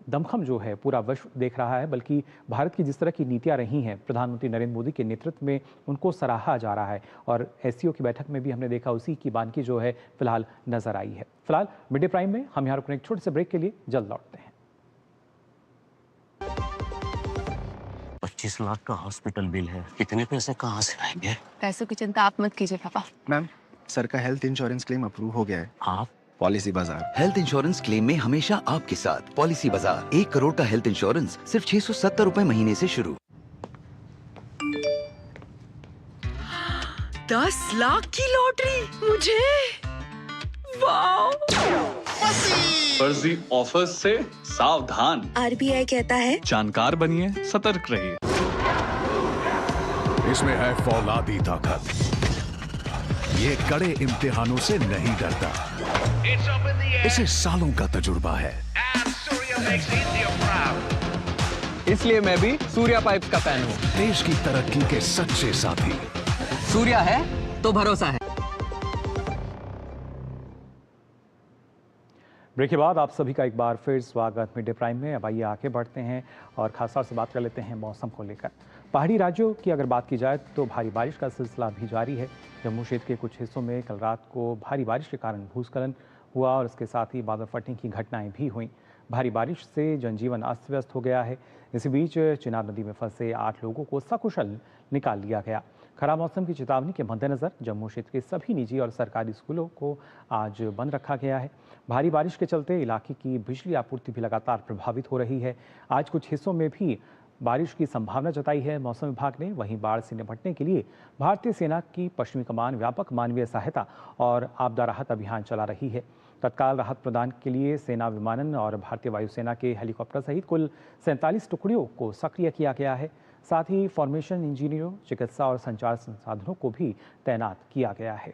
दमखम जो है पूरा विश्व देख रहा है, बल्कि भारत की जिस तरह की नीतियां रही हैं प्रधानमंत्री नरेंद्र मोदी के नेतृत्व में, उनको सराहा जा रहा है। और एससीओ की बैठक में भी हमने देखा उसी की बानगी जो है फिलहाल नजर आई है। फिलहाल मिड डे प्राइम में हम यहाँ रुकने एक छोटे से ब्रेक के लिए जल्द लौटते हैं। 25 लाख का हॉस्पिटल बिल है, इतने पैसे कहाँ से आएंगे? पैसों की चिंता आप मत कीजिए पापा। मैम, सर का हेल्थ इंश्योरेंस क्लेम अप्रूव हो गया है। आप? पॉलिसी बाजार हेल्थ इंश्योरेंस क्लेम में हमेशा आपके साथ। पॉलिसी बाजार, 1 करोड़ का हेल्थ इंश्योरेंस सिर्फ 670 रुपए महीने से शुरू। 10 लाख की लॉटरी मुझे, वाह! फर्जी ऑफर्स से सावधान। आरबीआई कहता है जानकार बनिए, सतर्क रहिए। इसमें है फौलादी ताकत, ये कड़े इम्तिहानों से नहीं डरता, इसे सालों का तजुर्बा है। इसलिए मैं भी सूर्या पाइप्स का फैन हूँ। देश की तरक्की के सच्चे साथी। सूर्या है तो भरोसा है। ब्रेक के बाद आप सभी का एक बार फिर स्वागत मिड डे प्राइम में। अब आइए आगे बढ़ते हैं और खासतौर से बात कर लेते हैं मौसम को लेकर। पहाड़ी राज्यों की अगर बात की जाए तो भारी बारिश का सिलसिला भी जारी है। जम्मू क्षेत्र के कुछ हिस्सों में कल रात को भारी बारिश के कारण भूस्खलन हुआ और इसके साथ ही बादल फटने की घटनाएं भी हुईं। भारी बारिश से जनजीवन अस्त व्यस्त हो गया है। इसी बीच चिनाब नदी में फंसे 8 लोगों को सकुशल निकाल लिया गया। खराब मौसम की चेतावनी के मद्देनजर जम्मू क्षेत्र के सभी निजी और सरकारी स्कूलों को आज बंद रखा गया है। भारी बारिश के चलते इलाके की बिजली आपूर्ति भी लगातार प्रभावित हो रही है। आज कुछ हिस्सों में भी बारिश की संभावना जताई है मौसम विभाग ने। वहीं बाढ़ से निपटने के लिए भारतीय सेना की पश्चिमी कमान व्यापक मानवीय सहायता और आपदा राहत अभियान चला रही है। तत्काल राहत प्रदान के लिए सेना विमानन और भारतीय वायुसेना के हेलीकॉप्टर सहित कुल 47 टुकड़ियों को सक्रिय किया गया है। साथ ही फॉर्मेशन इंजीनियरों, चिकित्सा और संचार संसाधनों को भी तैनात किया गया है।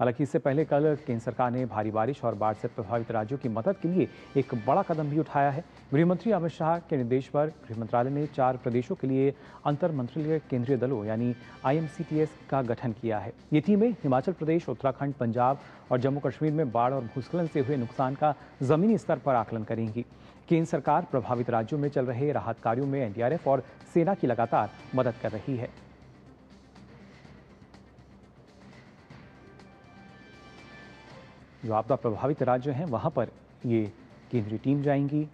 हालांकि इससे पहले कल केंद्र सरकार ने भारी बारिश और बाढ़ से प्रभावित राज्यों की मदद के लिए एक बड़ा कदम भी उठाया है। गृहमंत्री अमित शाह के निर्देश पर गृह मंत्रालय ने 4 प्रदेशों के लिए अंतर मंत्रालय केंद्रीय दलों यानी IMCTS का गठन किया है। ये टीमें हिमाचल प्रदेश, उत्तराखंड, पंजाब और जम्मू कश्मीर में बाढ़ और भूस्खलन से हुए नुकसान का जमीनी स्तर पर आकलन करेंगी। केंद्र सरकार प्रभावित राज्यों में चल रहे राहत कार्यों में NDRF और सेना की लगातार मदद कर रही है। जो आपदा प्रभावित राज्य हैं वहां पर ये केंद्रीय टीम जाएंगी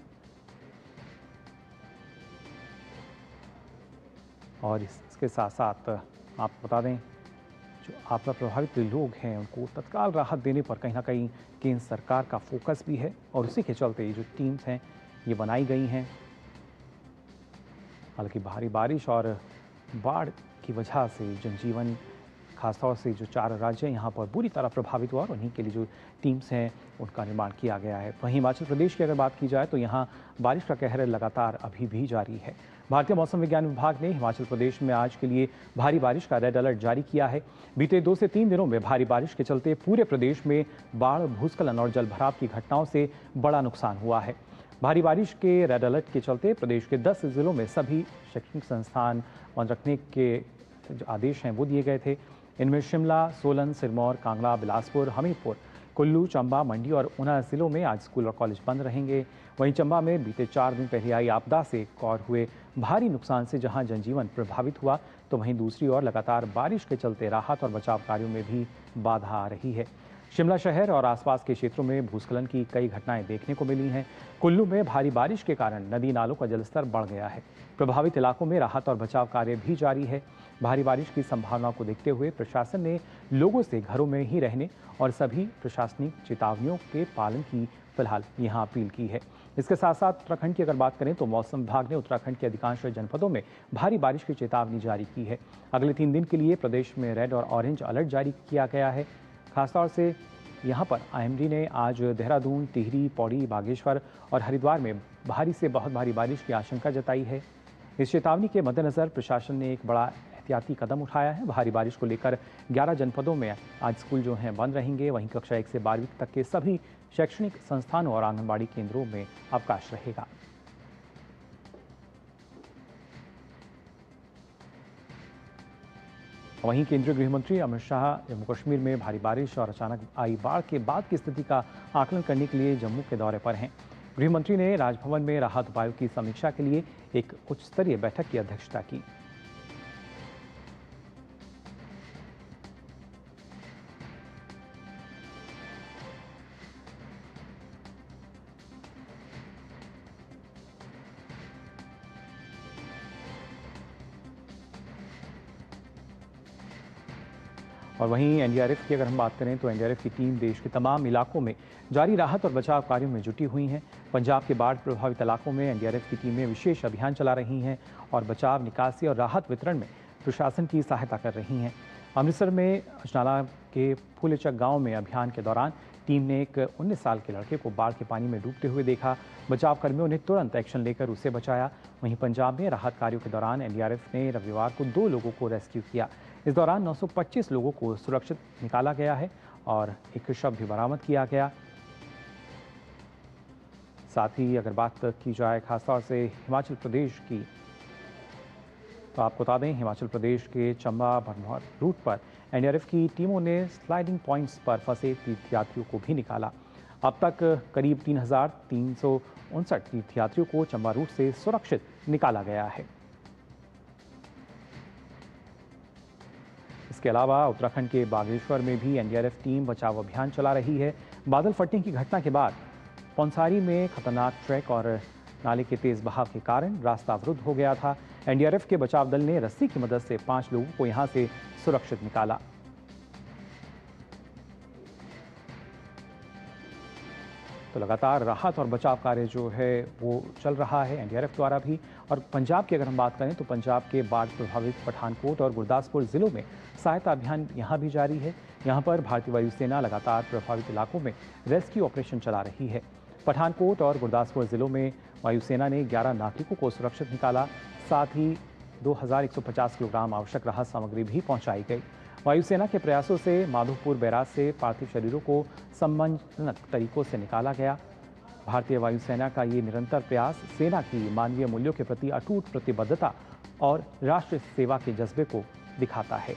और इसके साथ साथ आपको बता दें जो आपदा प्रभावित लोग हैं उनको तत्काल राहत देने पर कहीं ना कहीं केंद्र सरकार का फोकस भी है और उसी के चलते ये जो टीम्स हैं ये बनाई गई हैं। हालांकि भारी बारिश और बाढ़ की वजह से जनजीवन, खासतौर से जो 4 राज्य हैं यहाँ पर बुरी तरह प्रभावित हुआ और उन्हीं के लिए जो टीम्स हैं उनका निर्माण किया गया है। वहीं हिमाचल प्रदेश की अगर बात की जाए तो यहाँ बारिश का कहर लगातार अभी भी जारी है। भारतीय मौसम विज्ञान विभाग ने हिमाचल प्रदेश में आज के लिए भारी बारिश का रेड अलर्ट जारी किया है। बीते 2 से 3 दिनों में भारी बारिश के चलते पूरे प्रदेश में बाढ़, भूस्खलन और जलभराव की घटनाओं से बड़ा नुकसान हुआ है। भारी बारिश के रेड अलर्ट के चलते प्रदेश के 10 जिलों में सभी शैक्षणिक संस्थान बंद रखने के जो आदेश हैं वो दिए गए थे। इनमें शिमला, सोलन, सिरमौर, कांगड़ा, बिलासपुर, हमीरपुर, कुल्लू, चंबा, मंडी और ऊना जिलों में आज स्कूल और कॉलेज बंद रहेंगे। वहीं चंबा में बीते 4 दिन पहले आई आपदा से और हुए भारी नुकसान से जहां जनजीवन प्रभावित हुआ, तो वहीं दूसरी ओर लगातार बारिश के चलते राहत और बचाव कार्यों में भी बाधा आ रही है। शिमला शहर और आसपास के क्षेत्रों में भूस्खलन की कई घटनाएं देखने को मिली हैं। कुल्लू में भारी बारिश के कारण नदी नालों का जलस्तर बढ़ गया है। प्रभावित इलाकों में राहत और बचाव कार्य भी जारी है। भारी बारिश की संभावना को देखते हुए प्रशासन ने लोगों से घरों में ही रहने और सभी प्रशासनिक चेतावनियों के पालन की फिलहाल यहां अपील की है। इसके साथ साथ उत्तराखंड की अगर बात करें तो मौसम विभाग ने उत्तराखंड के अधिकांश जनपदों में भारी बारिश की चेतावनी जारी की है। अगले 3 दिन के लिए प्रदेश में रेड और ऑरेंज अलर्ट जारी किया गया है। खासतौर से यहाँ पर आईएमडी ने आज देहरादून, टिहरी, पौड़ी, बागेश्वर और हरिद्वार में भारी से बहुत भारी बारिश की आशंका जताई है। इस चेतावनी के मद्देनजर प्रशासन ने एक बड़ा एहतियाती कदम उठाया है। भारी बारिश को लेकर 11 जनपदों में आज स्कूल जो हैं बंद रहेंगे। वहीं कक्षा 1 से 12वीं तक के सभी शैक्षणिक संस्थानों और आंगनबाड़ी केंद्रों में अवकाश रहेगा। वहीं केंद्रीय गृह मंत्री अमित शाह जम्मू कश्मीर में भारी बारिश और अचानक आई बाढ़ के बाद की स्थिति का आकलन करने के लिए जम्मू के दौरे पर हैं। गृह मंत्री ने राजभवन में राहत उपायों की समीक्षा के लिए एक उच्च स्तरीय बैठक की अध्यक्षता की। और वहीं एनडीआरएफ की अगर हम बात करें तो एनडीआरएफ की टीम देश के तमाम इलाकों में जारी राहत और बचाव कार्यों में जुटी हुई हैं। पंजाब के बाढ़ प्रभावित इलाकों में एनडीआरएफ की टीमें विशेष अभियान चला रही हैं और बचाव, निकासी और राहत वितरण में प्रशासन की सहायता कर रही हैं। अमृतसर में अजनाला के फूलेचक गांव में अभियान के दौरान टीम ने एक 19 साल के लड़के को बाढ़ के पानी में डूबते हुए देखा। बचाव कर्मियों ने तुरंत एक्शन लेकर उसे बचाया। वहीं पंजाब में राहत कार्यों के दौरान एनडीआरएफ ने रविवार को 2 लोगों को रेस्क्यू किया। इस दौरान 925 लोगों को सुरक्षित निकाला गया है और एक शव भी बरामद किया गया। साथ ही अगर बात की जाए खासतौर से हिमाचल प्रदेश की, तो आपको बता दें हिमाचल प्रदेश के चंबा भरमौर रूट पर एनडीआरएफ की टीमों ने स्लाइडिंग पॉइंट्स पर फंसे तीर्थयात्रियों को भी निकाला। अब तक करीब 3,359 तीर्थयात्रियों को चंबा रूट से सुरक्षित निकाला गया है। इसके अलावा उत्तराखंड के बागेश्वर में भी एनडीआरएफ टीम बचाव अभियान चला रही है। बादल फटने की घटना के बाद पौंसारी में खतरनाक ट्रैक और नाले के तेज बहाव के कारण रास्ता अवरुद्ध हो गया था। एनडीआरएफ के बचाव दल ने रस्सी की मदद से 5 लोगों को यहां से सुरक्षित निकाला। तो लगातार राहत और बचाव कार्य जो है वो चल रहा है एनडीआरएफ द्वारा भी। और पंजाब की अगर हम बात करें तो पंजाब के बाढ़ प्रभावित पठानकोट और गुरदासपुर जिलों में सहायता अभियान यहां भी जारी है। यहां पर भारतीय वायुसेना लगातार प्रभावित इलाकों में रेस्क्यू ऑपरेशन चला रही है। पठानकोट और गुरदासपुर जिलों में वायुसेना ने 11 नागरिकों को सुरक्षित निकाला। साथ ही 2150 किलोग्राम आवश्यक राहत सामग्री भी पहुंचाई गई। वायुसेना के प्रयासों से माधोपुर बैराज से पार्थिव शरीरों को सम्मानजनक तरीकों से निकाला गया। भारतीय वायुसेना का ये निरंतर प्रयास सेना की मानवीय मूल्यों के प्रति अटूट प्रतिबद्धता और राष्ट्र सेवा के जज्बे को दिखाता है।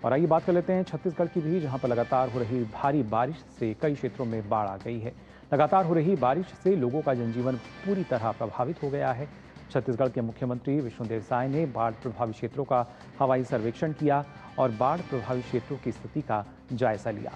और आइए बात कर लेते हैं छत्तीसगढ़ की भी, जहां पर लगातार हो रही भारी बारिश से कई क्षेत्रों में बाढ़ आ गई है। लगातार हो रही बारिश से लोगों का जनजीवन पूरी तरह प्रभावित हो गया है। छत्तीसगढ़ के मुख्यमंत्री विष्णुदेव साय ने बाढ़ प्रभावित क्षेत्रों का हवाई सर्वेक्षण किया और बाढ़ प्रभावित क्षेत्रों की स्थिति का जायजा लिया।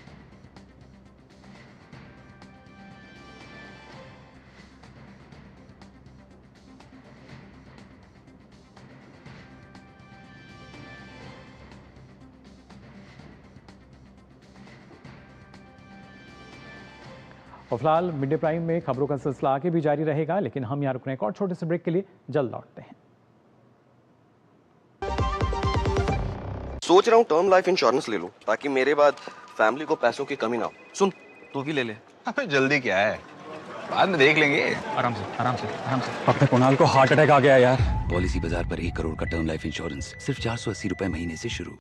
और फिलहाल मिड डे प्राइम में खबरों का सिलसिला आगे भी जारी रहेगा, लेकिन हम यहाँ रुक रहे हैं एक और छोटे से ब्रेक के लिए, जल्द लौटते हैं। सोच रहा हूँ टर्म लाइफ इंश्योरेंस ले लूं ताकि मेरे बाद फैमिली को पैसों की कमी ना हो। सुन, तू भी ले ले। अबे जल्दी क्या है, बाद में देख लेंगे। आराम से आराम से आराम से। अब तक कुणाल को हार्ट अटैक आ गया यार। पॉलिसी बाजार पर 1 करोड़ का टर्म लाइफ इंश्योरेंस सिर्फ 480 रुपए महीने से शुरू।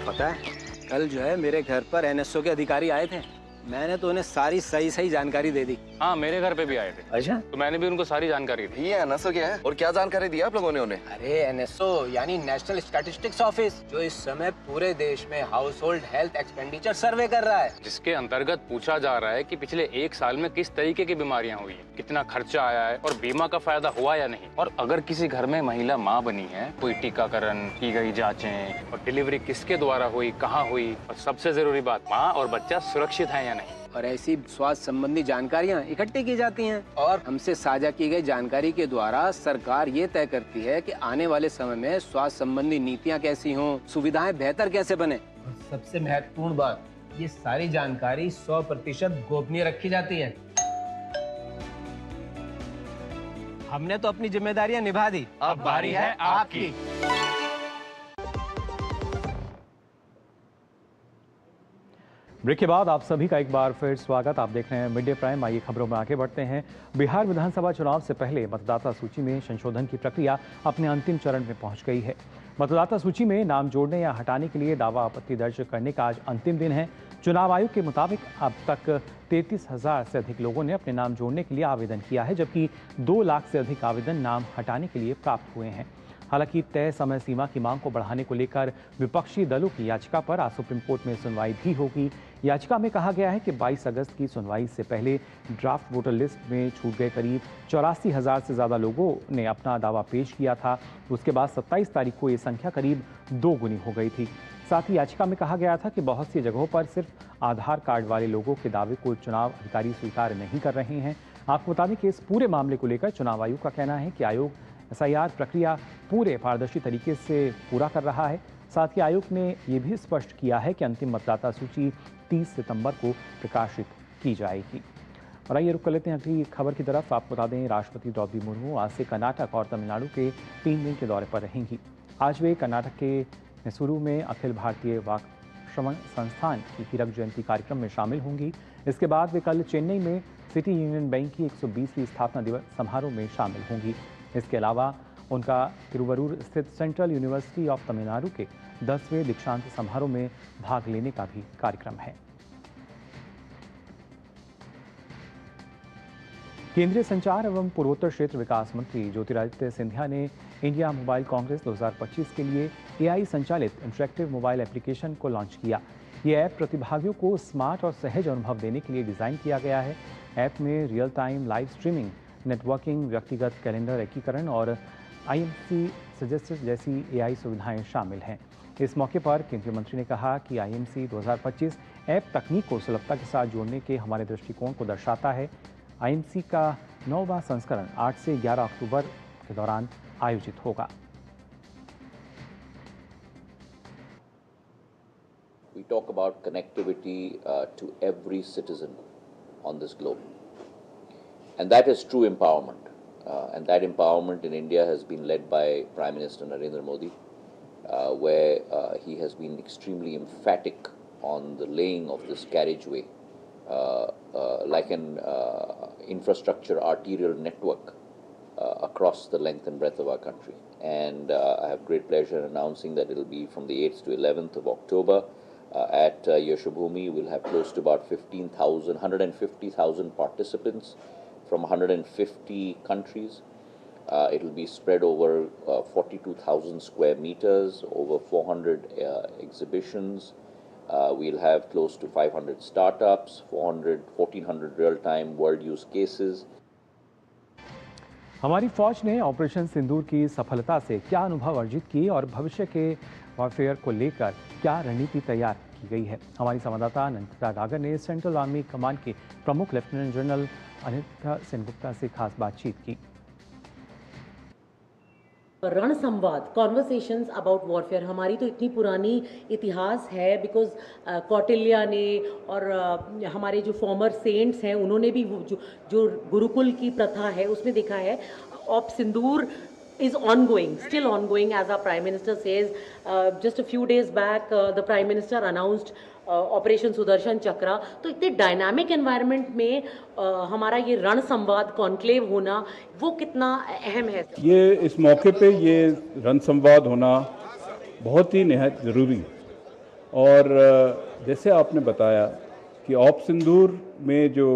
पता है, कल जो है मेरे घर पर एनएसओ के अधिकारी आए थे। मैंने तो उन्हें सारी सही जानकारी दे दी। हाँ, मेरे घर पे भी आए थे। अच्छा, तो मैंने भी उनको सारी जानकारी दी। ये एनएसओ क्या है और क्या जानकारी दी आप लोगों ने उन्हें? अरे एनएसओ यानी नेशनल स्टैटिस्टिक्स ऑफिस, जो इस समय पूरे देश में हाउस होल्ड हेल्थ एक्सपेंडिचर सर्वे कर रहा है, जिसके अंतर्गत पूछा जा रहा है कि पिछले 1 साल में किस तरीके की बीमारियां हुई हैं, कितना खर्चा आया है और बीमा का फायदा हुआ या नहीं। और अगर किसी घर में महिला माँ बनी है, कोई टीकाकरण की गई जाँचें और डिलीवरी किसके द्वारा हुई, कहाँ हुई, और सबसे जरूरी बात, माँ और बच्चा सुरक्षित है या नहीं। और ऐसी स्वास्थ्य संबंधी जानकारियां इकट्ठी की जाती हैं और हमसे साझा की गई जानकारी के द्वारा सरकार ये तय करती है कि आने वाले समय में स्वास्थ्य संबंधी नीतियां कैसी हों, सुविधाएं बेहतर कैसे बने। और सबसे महत्वपूर्ण बात, ये सारी जानकारी 100% गोपनीय रखी जाती है। हमने तो अपनी जिम्मेदारियां निभा दी, अब बारी है आपकी। ब्रेक के बाद आप सभी का एक बार फिर स्वागत। आप देख रहे हैं मिड डे प्राइम। आइए खबरों में आगे बढ़ते हैं। बिहार विधानसभा चुनाव से पहले मतदाता सूची में संशोधन की प्रक्रिया अपने अंतिम चरण में पहुंच गई है। मतदाता सूची में नाम जोड़ने या हटाने के लिए दावा आपत्ति दर्ज करने का आज अंतिम दिन है। चुनाव आयोग के मुताबिक अब तक 33,000 से अधिक लोगों ने अपने नाम जोड़ने के लिए आवेदन किया है, जबकि 2 लाख से अधिक आवेदन नाम हटाने के लिए प्राप्त हुए हैं। हालांकि तय समय सीमा की मांग को बढ़ाने को लेकर विपक्षी दलों की याचिका पर आज सुप्रीम कोर्ट में सुनवाई भी होगी। याचिका में कहा गया है कि 22 अगस्त की सुनवाई से पहले ड्राफ्ट वोटर लिस्ट में छूट गए करीब 84,000 से ज़्यादा लोगों ने अपना दावा पेश किया था। उसके बाद 27 तारीख को ये संख्या करीब 2 गुनी हो गई थी। साथ ही याचिका में कहा गया था कि बहुत सी जगहों पर सिर्फ आधार कार्ड वाले लोगों के दावे को चुनाव अधिकारी स्वीकार नहीं कर रहे हैं। आपको बता दें कि इस पूरे मामले को लेकर चुनाव आयोग का कहना है कि आयोग एसआईआर प्रक्रिया पूरे पारदर्शी तरीके से पूरा कर रहा है। साथ ही आयोग ने ये भी स्पष्ट किया है कि अंतिम मतदाता सूची 30 सितंबर को प्रकाशित की जाएगी। और आइए रुक कर लेते हैं अगली खबर की तरफ। आपको बता दें, राष्ट्रपति द्रौपदी मुर्मू आज से कर्नाटक और तमिलनाडु के 3 दिन के दौरे पर रहेंगी। आज वे कर्नाटक के मैसूरू में अखिल भारतीय वाक श्रवण संस्थान की हीरक जयंती कार्यक्रम में शामिल होंगी। इसके बाद वे कल चेन्नई में सिटी यूनियन बैंक की 120वीं स्थापना दिवस समारोह में शामिल होंगी। इसके अलावा उनका तिरुवरूर स्थित सेंट्रल यूनिवर्सिटी ऑफ तमिलनाडु के 10वें दीक्षांत समारोह में भाग लेने का भी कार्यक्रम है। केंद्रीय संचार एवं पूर्वोत्तर क्षेत्र विकास मंत्री ज्योतिरादित्य सिंधिया ने इंडिया मोबाइल कांग्रेस 2025 के लिए एआई संचालित इंटरैक्टिव मोबाइल एप्लीकेशन को लॉन्च किया। ये ऐप प्रतिभागियों को स्मार्ट और सहज अनुभव देने के लिए डिज़ाइन किया गया है। ऐप में real time live streaming, networking, व्यक्तिगत कैलेंडर एकीकरण और आईएमसी सजेस्टर जैसी एआई सुविधाएं शामिल हैं। इस मौके पर केंद्रीय मंत्री ने कहा कि आईएमसी 2025 ऐप तकनीक को सुलभता के साथ जोड़ने के हमारे दृष्टिकोण को दर्शाता है। आईएमसी का 9वां संस्करण 8 से 11 अक्टूबर के दौरान आयोजित होगा। We talk about connectivity to every citizen on this globe. And that is true empowerment. And that empowerment in India has been led by Prime Minister Narendra Modi, where he has been extremely emphatic on the laying of this carriageway, like an infrastructure arterial network across the length and breadth of our country. And I have great pleasure in announcing that it will be from the 8th to 11th of October at Yashobhumi. We'll have close to about 150,000 participants from 150 countries. It will be spread over 42,000 square meters, over 400 exhibitions. We'll have close to 500 startups, 1,400 real-time world use cases. हमारी फौज ने operation सिंदूर की सफलता से क्या अनुभव अर्जित किए और भविष्य के वॉरफेयर को लेकर क्या रणनीति तैयार की गई है। हमारी संवाददाता नंदिता डागर ने सेंट्रल आर्मी कमांड के प्रमुख लेफ्टिनेंट जनरल अनिता सेनगुप्ता से खास बातचीत की। रण संवाद, कॉन्वर्सेशंस अबाउट वॉरफेयर, हमारी तो इतनी पुरानी इतिहास है, बिकॉज कौटिल्य ने और हमारे जो फॉर्मर सेंट्स हैं उन्होंने भी जो गुरुकुल की प्रथा है उसमें देखा है। Op Sindoor is ongoing, still ongoing, as our Prime Minister says. Just a few days back, the Prime Minister announced operation Sudarshan Chakra. तो इतने डायनामिक एनवायरनमेंट में हमारा ये रण संवाद कॉन्क्लेव होना वो कितना अहम है? ये इस मौके पे ये रण संवाद होना बहुत ही निहायत ज़रूरी, और जैसे आपने बताया कि ऑप सिंदूर में जो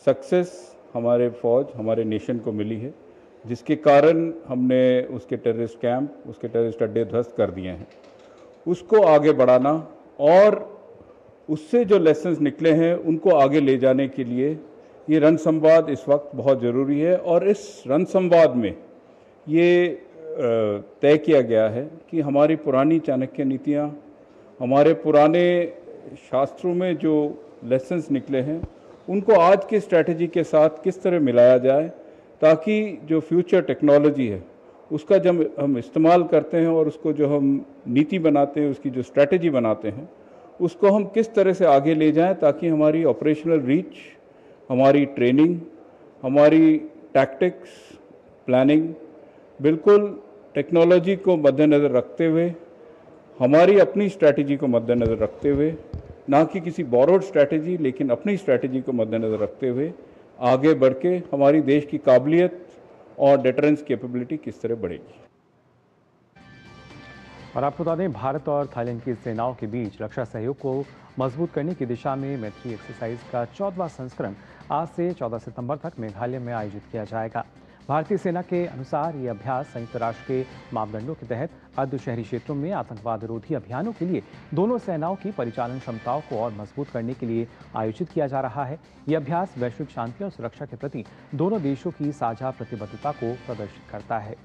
सक्सेस हमारे फौज, हमारे नेशन को मिली है, जिसके कारण हमने उसके टेररिस्ट कैंप, उसके टेररिस्ट अड्डे ध्वस्त कर दिए हैं, उसको आगे बढ़ाना और उससे जो लेसन्स निकले हैं उनको आगे ले जाने के लिए ये रण संवाद इस वक्त बहुत ज़रूरी है। और इस रण संवाद में ये तय किया गया है कि हमारी पुरानी चाणक्य नीतियाँ, हमारे पुराने शास्त्रों में जो लेसन्स निकले हैं उनको आज की स्ट्रैटेजी के साथ किस तरह मिलाया जाए, ताकि जो फ्यूचर टेक्नोलॉजी है उसका जब हम इस्तेमाल करते हैं और उसको जो हम नीति बनाते हैं, उसकी जो स्ट्रैटेजी बनाते हैं, उसको हम किस तरह से आगे ले जाएं ताकि हमारी ऑपरेशनल रीच, हमारी ट्रेनिंग, हमारी टैक्टिक्स, प्लानिंग बिल्कुल टेक्नोलॉजी को मद्देनज़र रखते हुए, हमारी अपनी स्ट्रैटेजी को मद्देनज़र रखते हुए, ना कि किसी बोरोड स्ट्रैटेजी लेकिन अपनी स्ट्रैटेजी को मद्देनज़र रखते हुए आगे बढ़ के हमारी देश की काबिलियत और डिटरेंस कैपेबिलिटी किस तरह बढ़ेगी। और आपको बता दें, भारत और थाईलैंड की सेनाओं के बीच रक्षा सहयोग को मजबूत करने की दिशा में मैत्री एक्सरसाइज का 14वां संस्करण आज से 14 सितंबर तक मेघालय में आयोजित किया जाएगा। भारतीय सेना के अनुसार ये अभ्यास संयुक्त राष्ट्र के मापदंडों के तहत अर्ध शहरी क्षेत्रों में आतंकवाद विरोधी अभियानों के लिए दोनों सेनाओं की परिचालन क्षमताओं को और मजबूत करने के लिए आयोजित किया जा रहा है। ये अभ्यास वैश्विक शांति और सुरक्षा के प्रति दोनों देशों की साझा प्रतिबद्धता को प्रदर्शित करता है।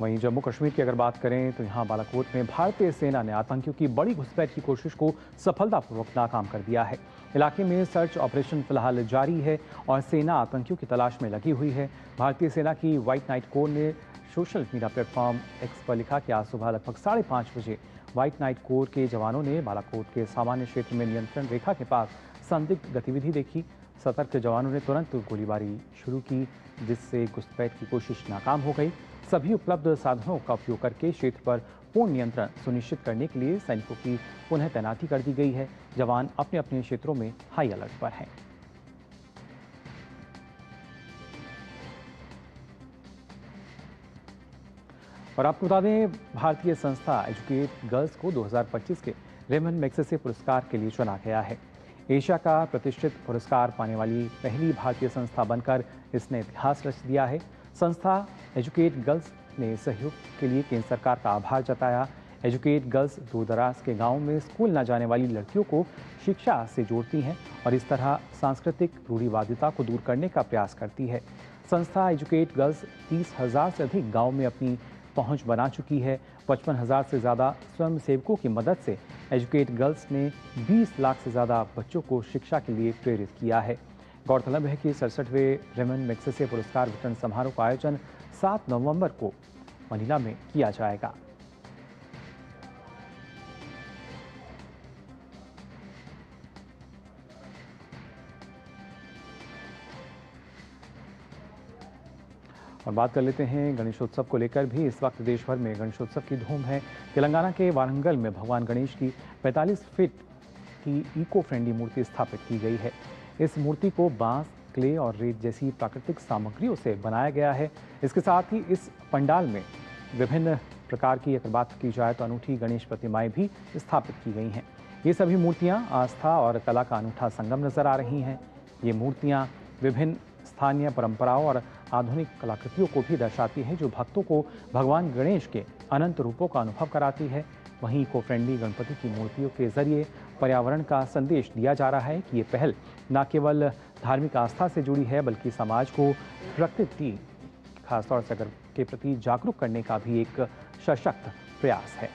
वहीं जम्मू कश्मीर की अगर बात करें तो यहां बालाकोट में भारतीय सेना ने आतंकियों की बड़ी घुसपैठ की कोशिश को सफलतापूर्वक नाकाम कर दिया है। इलाके में सर्च ऑपरेशन फिलहाल जारी है और सेना आतंकियों की तलाश में लगी हुई है। भारतीय सेना की व्हाइट नाइट कोर ने सोशल मीडिया प्लेटफॉर्म एक्स पर लिखा कि आज सुबह लगभग 5:30 बजे व्हाइट नाइट कोर के जवानों ने बालाकोट के सामान्य क्षेत्र में नियंत्रण रेखा के पास संदिग्ध गतिविधि देखी। सतर्क जवानों ने तुरंत गोलीबारी शुरू की, जिससे घुसपैठ की कोशिश नाकाम हो गई। सभी उपलब्ध साधनों का उपयोग करके क्षेत्र पर पूर्ण नियंत्रण सुनिश्चित करने के लिए सैनिकों की पुनः तैनाती कर दी गई है। जवान अपने अपने क्षेत्रों में हाई अलर्ट पर हैं। और आपको बता दें, भारतीय संस्था एजुकेट गर्ल्स को 2025 के रेमन मैग्सेसे पुरस्कार के लिए चुना गया है। एशिया का प्रतिष्ठित पुरस्कार पाने वाली पहली भारतीय संस्था बनकर इसने इतिहास रच दिया है। संस्था एजुकेट गर्ल्स ने सहयोग के लिए केंद्र सरकार का आभार जताया। एजुकेट गर्ल्स दूरदराज के गांवों में स्कूल न जाने वाली लड़कियों को शिक्षा से जोड़ती हैं और इस तरह सांस्कृतिक रूढ़िवादिता को दूर करने का प्रयास करती है। संस्था एजुकेट गर्ल्स 30,000 से अधिक गाँव में अपनी पहुंच बना चुकी है। 55,000 से ज़्यादा स्वयंसेवकों की मदद से एजुकेट गर्ल्स ने 20 लाख से ज़्यादा बच्चों को शिक्षा के लिए प्रेरित किया है। गौरतलब है कि 67वें रेमन मैग्सेसे पुरस्कार वितरण समारोह का आयोजन 7 नवंबर को मनीला में किया जाएगा। और बात कर लेते हैं गणेशोत्सव को लेकर भी। इस वक्त देश भर में गणेशोत्सव की धूम है। तेलंगाना के वारंगल में भगवान गणेश की 45 फीट की इको फ्रेंडली मूर्ति स्थापित की गई है। इस मूर्ति को बांस, क्ले और रेत जैसी प्राकृतिक सामग्रियों से बनाया गया है। इसके साथ ही इस पंडाल में विभिन्न प्रकार की अगर बात की जाए तो अनूठी गणेश प्रतिमाएं भी स्थापित की गई हैं। ये सभी मूर्तियां आस्था और कला का अनूठा संगम नजर आ रही हैं। ये मूर्तियां विभिन्न स्थानीय परंपराओं और आधुनिक कलाकृतियों को भी दर्शाती हैं, जो भक्तों को भगवान गणेश के अनंत रूपों का अनुभव कराती है। वहीं इको फ्रेंडली गणपति की मूर्तियों के जरिए पर्यावरण का संदेश दिया जा रहा है कि ये पहल न केवल धार्मिक आस्था से जुड़ी है, बल्कि समाज को प्रकृति खासतौर से अगर के प्रति जागरूक करने का भी एक सशक्त प्रयास है।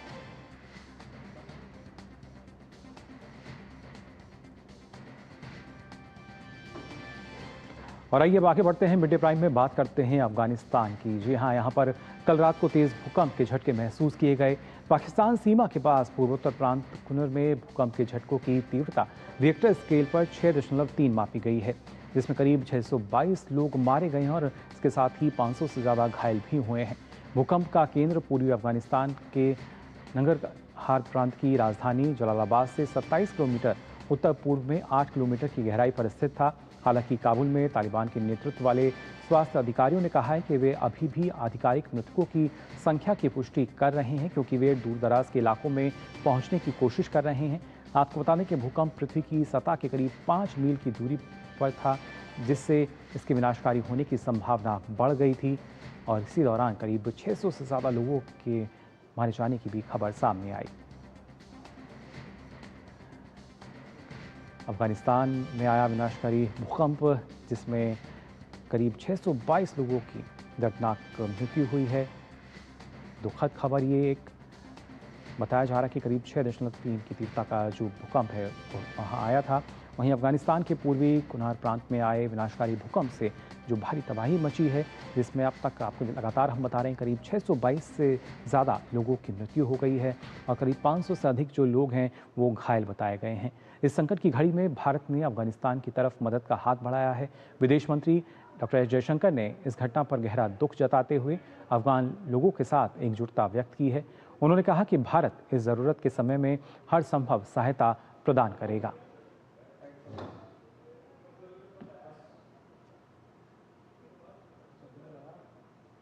और आइए अब आगे बढ़ते हैं। मिड डे प्राइम में बात करते हैं अफगानिस्तान की। जी हाँ, यहाँ पर कल रात को तेज भूकंप के झटके महसूस किए गए। पाकिस्तान सीमा के पास पूर्वोत्तर प्रांत कुनर में भूकंप के झटकों की तीव्रता रिएक्टर स्केल पर 6.3 मापी गई है, जिसमें करीब 622 लोग मारे गए हैं और इसके साथ ही 500 से ज़्यादा घायल भी हुए हैं। भूकंप का केंद्र पूर्वी अफगानिस्तान के नंगरहार प्रांत की राजधानी जलालाबाद से 27 किलोमीटर उत्तर पूर्व में 8 किलोमीटर की गहराई पर स्थित था। हालांकि काबुल में तालिबान के नेतृत्व वाले स्वास्थ्य अधिकारियों ने कहा है कि वे अभी भी आधिकारिक मृतकों की संख्या की पुष्टि कर रहे हैं, क्योंकि वे दूर दराज के इलाकों में पहुंचने की कोशिश कर रहे हैं। आपको बता दें कि भूकंप पृथ्वी की सतह के करीब 5 मील की दूरी पर था, जिससे इसके विनाशकारी होने की संभावना बढ़ गई थी और इसी दौरान करीब 600 से ज़्यादा लोगों के मारे जाने की भी खबर सामने आई। अफगानिस्तान में आया विनाशकारी भूकंप, जिसमें करीब 622 लोगों की दर्दनाक मृत्यु हुई है। दुखद खबर ये एक बताया जा रहा है कि करीब 6.3 की तीव्रता का जो भूकंप है वो वहाँ आया था। वहीं अफगानिस्तान के पूर्वी कुनार प्रांत में आए विनाशकारी भूकंप से जो भारी तबाही मची है, जिसमें अब तक आपको लगातार हम बता रहे हैं करीब 622 से ज़्यादा लोगों की मृत्यु हो गई है और करीब 500 से अधिक जो लोग हैं वो घायल बताए गए हैं। इस संकट की घड़ी में भारत ने अफगानिस्तान की तरफ मदद का हाथ बढ़ाया है। विदेश मंत्री डॉक्टर एस जयशंकर ने इस घटना पर गहरा दुख जताते हुए अफगान लोगों के साथ एकजुटता व्यक्त की है। उन्होंने कहा कि भारत इस ज़रूरत के समय में हर संभव सहायता प्रदान करेगा।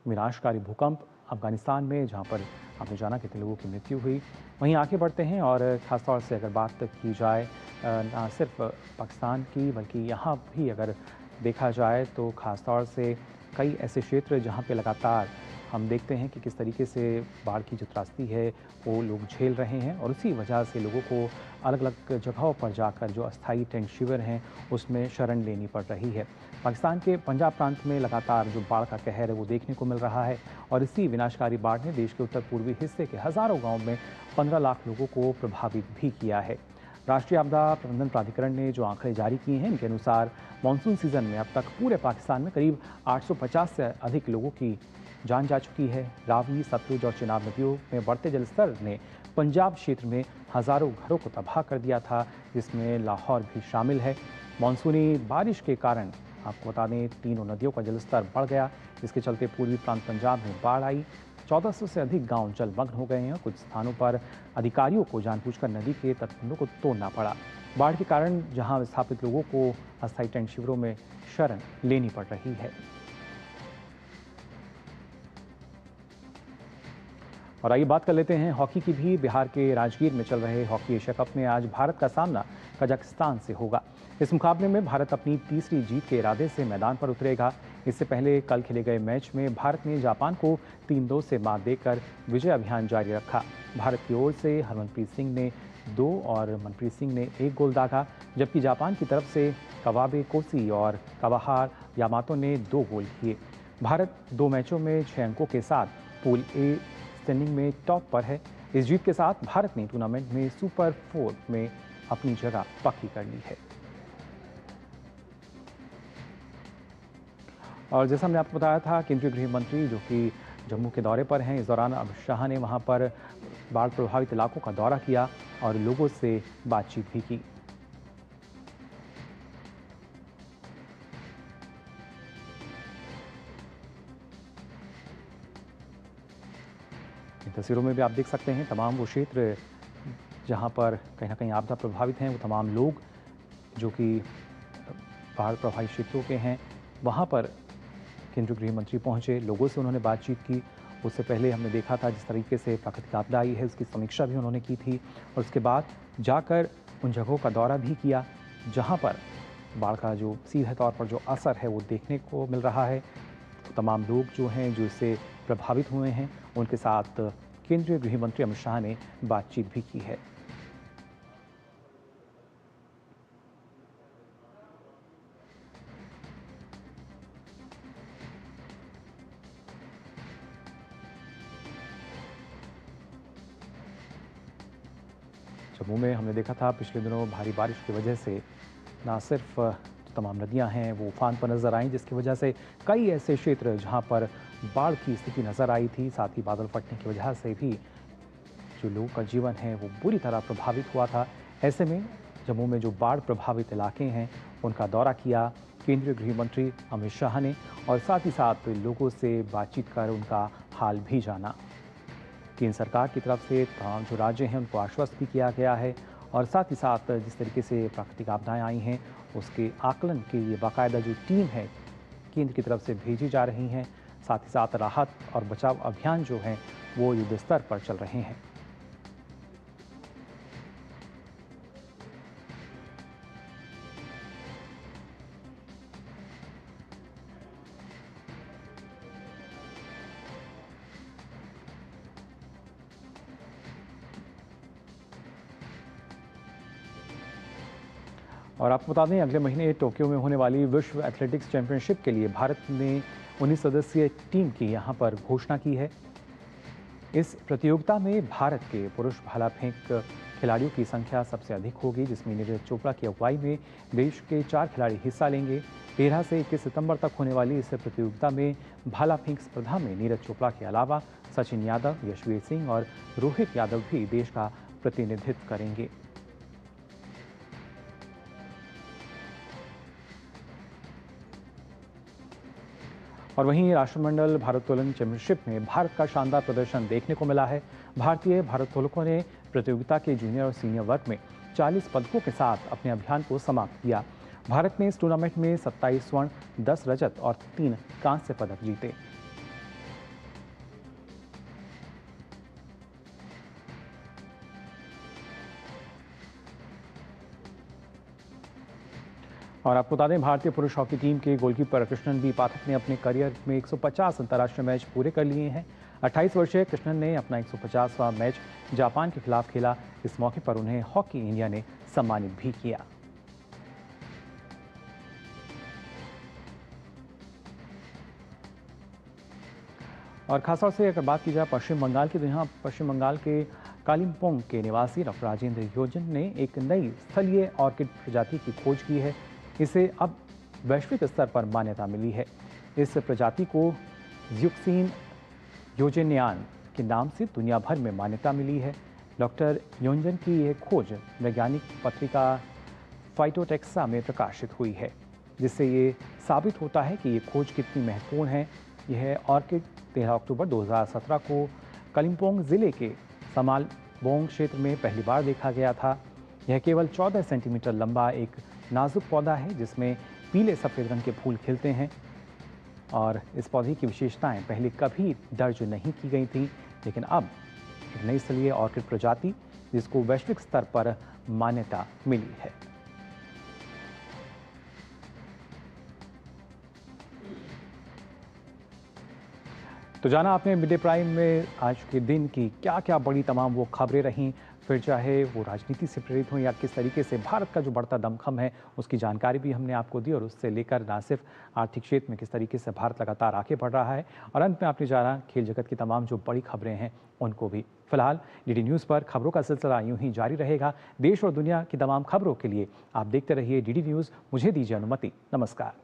विनाशकारी भूकंप अफगानिस्तान में, जहां पर आपने जाना कितने लोगों की मृत्यु हुई। वहीं आगे बढ़ते हैं और ख़ासतौर से अगर बात की जाए ना सिर्फ पाकिस्तान की, बल्कि यहाँ भी अगर देखा जाए तो ख़ासतौर से कई ऐसे क्षेत्र जहाँ पे लगातार हम देखते हैं कि किस तरीके से बाढ़ की जो त्रासदी है वो लोग झेल रहे हैं और उसी वजह से लोगों को अलग अलग जगहों पर जाकर जो अस्थायी टेंट शिविर हैं उसमें शरण लेनी पड़ रही है। पाकिस्तान के पंजाब प्रांत में लगातार जो बाढ़ का कहर है वो देखने को मिल रहा है और इसी विनाशकारी बाढ़ ने देश के उत्तर पूर्वी हिस्से के हज़ारों गाँव में 15 लाख लोगों को प्रभावित भी किया है। राष्ट्रीय आपदा प्रबंधन प्राधिकरण ने जो आंकड़े जारी किए हैं, इनके अनुसार मानसून सीजन में अब तक पूरे पाकिस्तान में करीब 850 से अधिक लोगों की जान जा चुकी है। रावी, सतलुज और चिनाब नदियों में बढ़ते जलस्तर ने पंजाब क्षेत्र में हज़ारों घरों को तबाह कर दिया था, जिसमें लाहौर भी शामिल है। मानसूनी बारिश के कारण आपको बता दें तीनों नदियों का जलस्तर बढ़ गया, जिसके चलते पूर्वी प्रांत पंजाब में बाढ़ आई। 1400 से अधिक गांव जलमग्न हो गए हैं। कुछ स्थानों पर अधिकारियों को जानबूझकर नदी के तटबंधों को तोड़ना पड़ा। बाढ़ के कारण जहां विस्थापित लोगों को अस्थायी टेंट शिविरों में शरण लेनी पड़ रही है। और आइए बात कर लेते हैं हॉकी की भी। बिहार के राजगीर में चल रहे हॉकी एशिया कप में आज भारत का सामना कजाकिस्तान से होगा। इस मुकाबले में भारत अपनी तीसरी जीत के इरादे से मैदान पर उतरेगा। इससे पहले कल खेले गए मैच में भारत ने जापान को 3-2 से मात देकर विजय अभियान जारी रखा। भारत की ओर से हरमनप्रीत सिंह ने 2 और मनप्रीत सिंह ने 1 गोल दागा, जबकि जापान की तरफ से कवाबे कोसी और कवाहार यामातो ने 2 गोल किए। भारत 2 मैचों में 6 अंकों के साथ पूल ए स्टैंडिंग में टॉप पर है। इस जीत के साथ भारत ने टूर्नामेंट में सुपर 4 में अपनी जगह पक्की कर ली है। और जैसा हमने आपको बताया था, केंद्रीय गृह मंत्री जो कि जम्मू के दौरे पर हैं, इस दौरान अमित शाह ने वहां पर बाढ़ प्रभावित इलाकों का दौरा किया और लोगों से बातचीत भी की। इन तस्वीरों में भी आप देख सकते हैं तमाम वो क्षेत्र जहां पर कहीं ना कहीं आपदा प्रभावित हैं वो तमाम लोग जो कि बाढ़ प्रभावित क्षेत्रों के हैं, वहां पर केंद्रीय गृह मंत्री पहुंचे, लोगों से उन्होंने बातचीत की। उससे पहले हमने देखा था जिस तरीके से प्राकृतिक आपदा आई है उसकी समीक्षा भी उन्होंने की थी, और उसके बाद जाकर उन जगहों का दौरा भी किया जहां पर बाढ़ का जो सीधे तौर पर जो असर है वो देखने को मिल रहा है। तो तमाम लोग जो हैं जो इससे प्रभावित हुए हैं उनके साथ केंद्रीय गृह मंत्री अमित शाह ने बातचीत भी की है। जम्मू में हमने देखा था पिछले दिनों भारी बारिश की वजह से ना सिर्फ तमाम नदियां हैं वो उफान पर नजर आईं, जिसकी वजह से कई ऐसे क्षेत्र जहां पर बाढ़ की स्थिति नजर आई थी, साथ ही बादल फटने की वजह से भी जो लोगों का जीवन है वो बुरी तरह प्रभावित हुआ था। ऐसे में जम्मू में जो बाढ़ प्रभावित इलाके हैं उनका दौरा किया केंद्रीय गृह मंत्री अमित शाह ने, और साथ ही साथ लोगों से बातचीत कर उनका हाल भी जाना। केंद्र सरकार की तरफ से तमाम जो राज्य हैं उनको आश्वस्त भी किया गया है, और साथ ही साथ जिस तरीके से प्राकृतिक आपदाएं आई हैं उसके आकलन के लिए बाकायदा जो टीम है केंद्र की तरफ से भेजी जा रही हैं। साथ ही साथ राहत और बचाव अभियान जो हैं वो युद्ध स्तर पर चल रहे हैं। और आपको बता दें अगले महीने टोक्यो में होने वाली विश्व एथलेटिक्स चैंपियनशिप के लिए भारत ने 19 सदस्यीय टीम की यहां पर घोषणा की है। इस प्रतियोगिता में भारत के पुरुष भाला फेंक खिलाड़ियों की संख्या सबसे अधिक होगी, जिसमें नीरज चोपड़ा की अगुवाई में देश के 4 खिलाड़ी हिस्सा लेंगे। 13 से 21 सितंबर तक होने वाली इस प्रतियोगिता में भाला फेंक स्पर्धा में नीरज चोपड़ा के अलावा सचिन यादव, यशवीर सिंह और रोहित यादव भी देश का प्रतिनिधित्व करेंगे। और वहीं राष्ट्रमंडल भारोत्तोलन चैंपियनशिप में भारत का शानदार प्रदर्शन देखने को मिला है। भारतीय भारोत्तोलकों ने प्रतियोगिता के जूनियर और सीनियर वर्ग में 40 पदकों के साथ अपने अभियान को समाप्त किया। भारत ने इस टूर्नामेंट में 27 स्वर्ण, 10 रजत और 3 कांस्य पदक जीते। और आपको बता दें भारतीय पुरुष हॉकी टीम के गोलकीपर कृष्णन बी पाठक ने अपने करियर में 150 अंतर्राष्ट्रीय मैच पूरे कर लिए हैं। 28 वर्षीय कृष्णन ने अपना 150वां मैच जापान के खिलाफ खेला। इस मौके पर उन्हें हॉकी इंडिया ने सम्मानित भी किया। और खासतौर से अगर बात की जाए पश्चिम बंगाल की, तो यहाँ पश्चिम बंगाल के कालिम्पोंग के निवासी डॉक्टर राजेंद्र योजन ने एक नई स्थलीय ऑर्किड प्रजाति की खोज की है। इसे अब वैश्विक स्तर पर मान्यता मिली है। इस प्रजाति को ज़्यूक्सिन योजेनियान के नाम से दुनिया भर में मान्यता मिली है। डॉक्टर योंजन की यह खोज वैज्ञानिक पत्रिका फाइटोटेक्सा में प्रकाशित हुई है, जिससे ये साबित होता है कि ये खोज कितनी महत्वपूर्ण है। यह ऑर्किड 13 अक्टूबर 2017 को कालिम्पोंग जिले के समालबोंग क्षेत्र में पहली बार देखा गया था। यह केवल 14 सेंटीमीटर लंबा एक नाजुक पौधा है जिसमें पीले सफ़ेद रंग के फूल खिलते हैं, और इस पौधे की विशेषताएं पहले कभी दर्ज नहीं की गई थी, लेकिन अब एक नई स्थलीय ऑर्किड प्रजाति जिसको वैश्विक स्तर पर मान्यता मिली है। तो जाना आपने मिड डे प्राइम में आज के दिन की क्या क्या बड़ी तमाम वो खबरें रहीं, फिर चाहे वो राजनीति से प्रेरित हो या किस तरीके से भारत का जो बढ़ता दमखम है उसकी जानकारी भी हमने आपको दी, और उससे लेकर ना सिर्फ आर्थिक क्षेत्र में किस तरीके से भारत लगातार आगे बढ़ रहा है, और अंत में आपने जाना खेल जगत की तमाम जो बड़ी खबरें हैं उनको भी। फिलहाल डीडी न्यूज़ पर खबरों का सिलसिला यूं ही जारी रहेगा। देश और दुनिया की तमाम खबरों के लिए आप देखते रहिए डीडी न्यूज़। मुझे दीजिए अनुमति। नमस्कार।